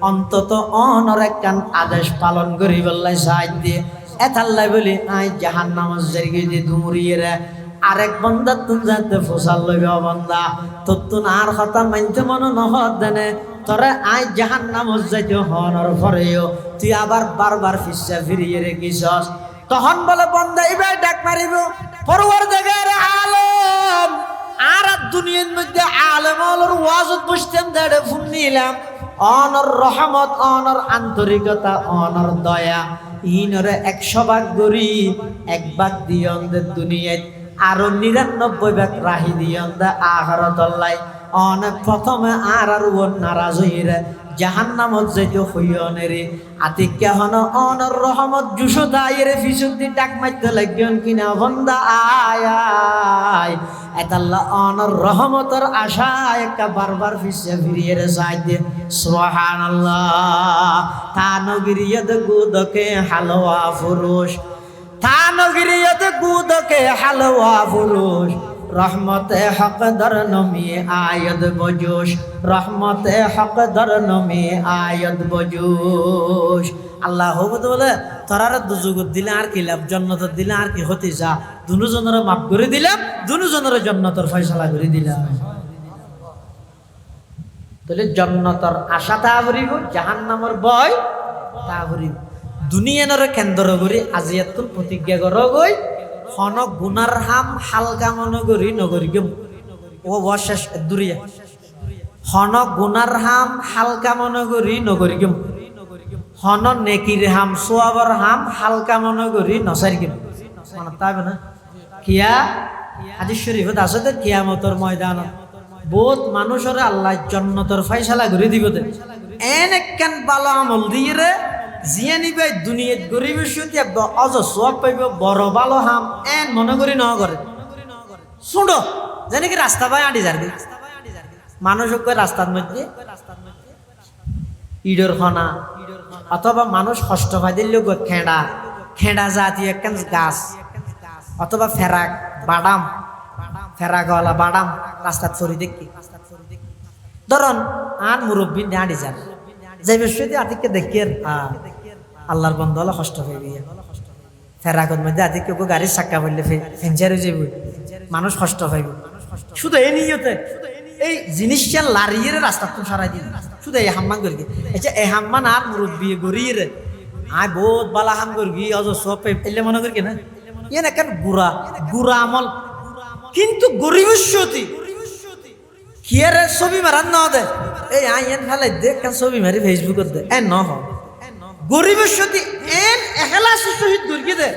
অন্তত অনর একখান আদেশ পালন করি বললাই সাহায্য দিয়ে এতাল্লাই বলি আই জাহান্নামত যাই দিয়ে দুমুরিয়ে আরেক বন্দা তুমি যাতে ফসাল লইবে বন্দা তোর তুন আর কথা মানতে মনে নহত দেনে তোরে আই জাহান্নামত যাইতে হনর পরেও তুই আবার বারবার ফিসা ফিরিয়ে রেখিছস তখন বলে বন্দা এবার ডাক মারিব পরওয়ারদিগার আলম আর দুনিয়ার মধ্যে আলেম আলোর ওয়াজত বসতেন দাঁড়ে ফোন নিলাম অনর রহমত অনর আন্তরিকতা অনর দয়া ইনরে 100 ভাগ গরি 1 ভাগ দিয়ন দে দুনিয়ায় আরো 99 ভাগ রাহি দিয়ন দে আখিরাতল্লাই অনেক প্রথমে আর ওর নারাজ হইরে জাহান্নামত যাইতে হইয়নেরে আতিক্যা হন অনর রহমত জুসো দাইরে ফিসুদ্দি ডাক মারতে লাগেন কিনা বন্দা আয় আয় এতাল্লাহ অনর রহমতের আশায় একটা বারবার ফিসে ফিরিয়ে যাইতে সুবহানাল্লাহ তানগিরিয়ত গুদকে হালওয়া ফুরুষ তানগিরিয়ত গুদকে হালওয়া ফুরুষ রহমতে হক দর নমি আয়দ বজুশ রহমতে হক দর নমি আয়দ বজুশ আল্লাহ বলে তোরার দুজুগত দিলে আর কি লাভ জন্নতর দিলে আর কি হতে যা দুজনের মাফ করে দিলাম দুজনের জন্নতর ফয়সালা করে দিলাম তাহলে জন্নতর আশা তা ভরিব জাহান্নামের ভয় তা ভরিব দুনিয়ার কেন্দ্র করে আজিয়াতুল প্রতিজ্ঞা করো গই হন গুনার হাম হালকা মনে করি নগরী ও বশেষ দূরিয়া হন গুনার হাম হালকা মনে করি নগরী হন নেকির হাম সোয়াবর হাম হালকা মনে করি নসারি গেম মানে তাইবে না কিয়া হাদিস শরীফত আছে তো কিয়ামতের ময়দানত বহুত মানুষের আল্লাহ জন্নতর ফয়সালা করে দিব দে এন একখান ভালো আমল দিয়ে রে জিয়া নিবে দুনিয়াত গরিবের সাথে অজ সব পাইব বড় ভালো হাম এন মনে করি ন করে শুনো জানি কি রাস্তা পায় আঁটি যারবি মানুষ রাস্তার মধ্যে ইডর খনা অথবা মানুষ কষ্ট পাই দিল খেঁড়া খেঁড়া জাতীয় একখান গাছ অথবা ফেরাক বাদাম ফেরাকওয়ালা বাদাম রাস্তাত ফরি দেখি ধরুন আর মুরব্বী আঁটি যান যে বিষয়টি আতিকে দেখি আল্লাহর বন্ধ হলে কষ্ট পাইবি ফেরাকত মধ্যে আতিকে গাড়ির চাক্কা পড়লে ফেঞ্চার হয়ে যাবি মানুষ কষ্ট পাইব শুধু এই নিয়তে এই জিনিসটা লারিয়ে রাস্তা তো সারাই দিন শুধু এই হাম্মান করি আচ্ছা এই হাম্মান আর মুরব্বী গড়িয়ে রে আয় বহুত বালা হাম করি অজ সব পেলে মনে করি না ইয়ে না কেন গুড়া গুড়া আমল কিন্তু গরিবের সতী কিয়ারে ছবি মারান ন দে এই আইন ফেলাই দে কেন ছবি মারি ফেসবুকত দে এ ন গরিবের সাথে এন এখলাস শহীদ দুর্গে দে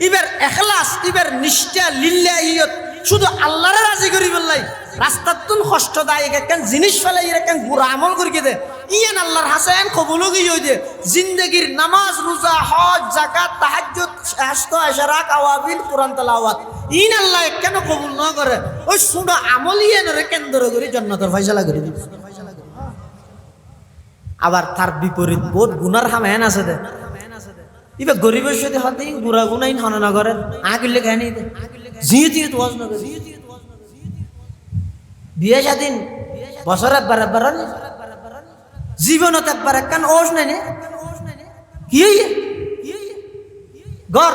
এবার এখলাস এবার নিষ্ঠা লিল্লাহিয়ত শুধু আল্লাহরে রাজি করি বললাই রাস্তার তুন কষ্ট দায় কেন জিনিস ফেলাই কেন গুড়া আমল করি দে ইয়ান আল্লাহর হাসান কবুল গিয়ে দে জিন্দগির নামাজ রোজা হজ যাকাত তাহাজ্জুদ আশতো আশরাক আওয়াবিল কুরআন তেলাওয়াত ইন আল্লাহ কেন কবুল না করে ওই শুনো আমলিয়ানরে কেন্দ্র করে জান্নাতের ফয়সালা করে দিবে আবার তার বিপরীত বহুত গুনার হামেন আছে দে এবার গরিবের সাথে হাতে গুড়া গুনাইন হন না করে আগলে খানি দে জিতি তো ওয়াজ না করে বিয়ে স্বাধীন বছর একবার একবার জীবনত একবার একখান ওষ নাই কি গর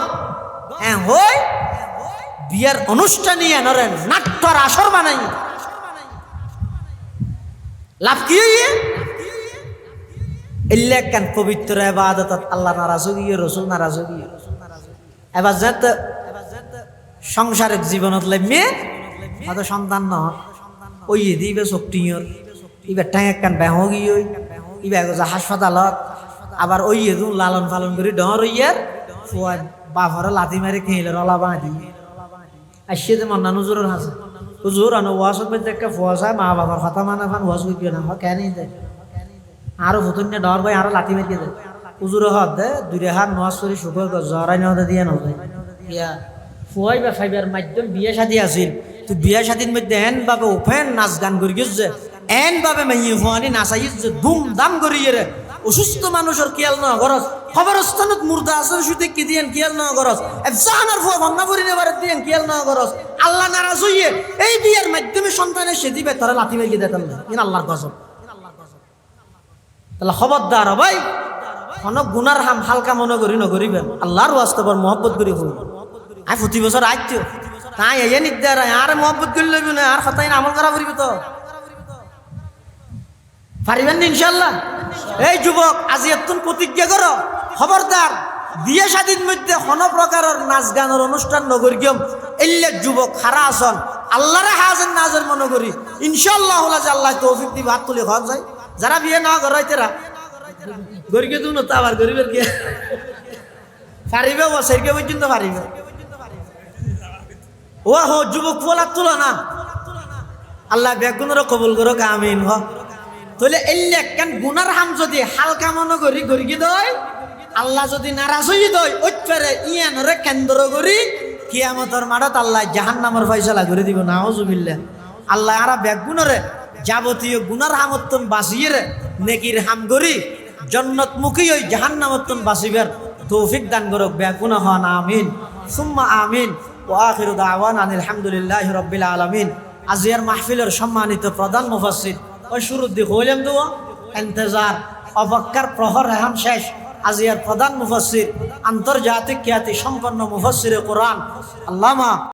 হ্যাঁ হই বিয়ের অনুষ্ঠানে নরে নাট্যর আসর বানাই লাভ কি এলে একখান পবিত্র ইবাদত আল্লাহ নারাজ হইয়ে রসুল নারাজ হইয়ে এবার যেত সংসারিক জীবনত মেয়ে হয়তো সন্তান ন ওই দিবে শক্তির ইবার ঠ্যাং একখান ব্যাহ গিয়ে ইবার হাসপাতালত আবার ওই লালন পালন করে ডর ইয়ার বাফারে লাথি মারি খেলে রলা বাঁধি আর সে যে মন্না নজরের হাসে হুজুর আনো ওয়াজত মধ্যে একটা ফোয়াশা মা বাবার কথা মানে ফান ওয়াজ কইবে না কেন দে আরো ভুতুন্য ডর ভাই আরো লাঠি মেরে দে হুজুর হদ দে দুই হাত নামাজ পড়ি শুকর জরাই না দিয়ে না দে ইয়া ফুয়াই বা ফাইবার মাধ্যম বিয়ে শাদী আছিল তো বিয়ে শাদীর মধ্যে এন ভাবে ওপেন নাচ গান করি গেছে এন ভাবে মাইয়ে ফুয়ানি নাচাই ধুম দাম করি রে অসুস্থ মানুষের খেয়াল না গরজ খবরস্থানত মুর্দা আছে শুধু কি দিয়েন খেয়াল না গরজ জানার ফুয়া ভান্না করি নেবার দিয়েন খেয়াল না গরজ আল্লাহ নারাজ হইয়ে এই বিয়ের মাধ্যমে সন্তানের সে দিবে তারা লাথি মেরে দিতেন না ইন আল্লাহর গজব তাহলে খবরদার ভাই অনেক গুনার হাম হালকা মনে করি নকরিবেন আল্লাহর বাস্তবর মহব্বত করি হই আই প্রতি বছর আইতো তাই এই নিদার আর মহব্বত করে লইব না আর কথাই আমল করা করিব তো পারিবেন ইনশাআল্লাহ এই যুবক আজি এতন প্রতিজ্ঞা করো খবরদার বিয়ে শাদীর মধ্যে কোন প্রকারের নাচ গানের অনুষ্ঠান নগরিয়ম এল্লে যুবক খারা আসন আল্লাহরে হাজর নাজর মনে করি ইনশাআল্লাহ আল্লাহ তৌফিক দিবে হাত তুলে খাওয়া যায় যারা বিয়ে না করাইতেরা গরিকে তুমি তো আবার গরিবের কে পারিবে ও সেরকে পর্যন্ত পারিবে ও হো যুবক ফোলা তুলো না আল্লাহ বেগুনের কবুল করো আমিন হ তাহলে এল্লে একখান গুনার হাম যদি হালকা মনে করি গরিকে দয় আল্লাহ যদি নারাজ হয়ে দয় ওইটারে ইয়ানরে কেন্দ্র করি কিয়ামতের মাঠত আল্লাহ জাহান্নামের ফয়সালা করে দিব নাউজুবিল্লাহ আল্লাহ আরা বেগুনরে যাবতীয় গুনার হামত্তন বাঁচিয়ে রে নেকির হাম করি জন্নতমুখী ওই জাহান্নামত্তন বাঁচিবার তৌফিক দান করুক বেগুনা হন আমিন সুম্মা আমিন ও আখিরু দাওয়ানা আলহামদুলিল্লাহি রাব্বিল আলামিন আজিয়ার মাহফিলের সম্মানিত প্রধান মুফাসসির ওই শুরুর দিক হইলাম তো ইন্তজার অপেক্ষার প্রহর এখন শেষ আজিয়ার প্রধান মুফাসসির আন্তর্জাতিক খ্যাতি সম্পন্ন মুফাসসিরে কোরআন আল্লামা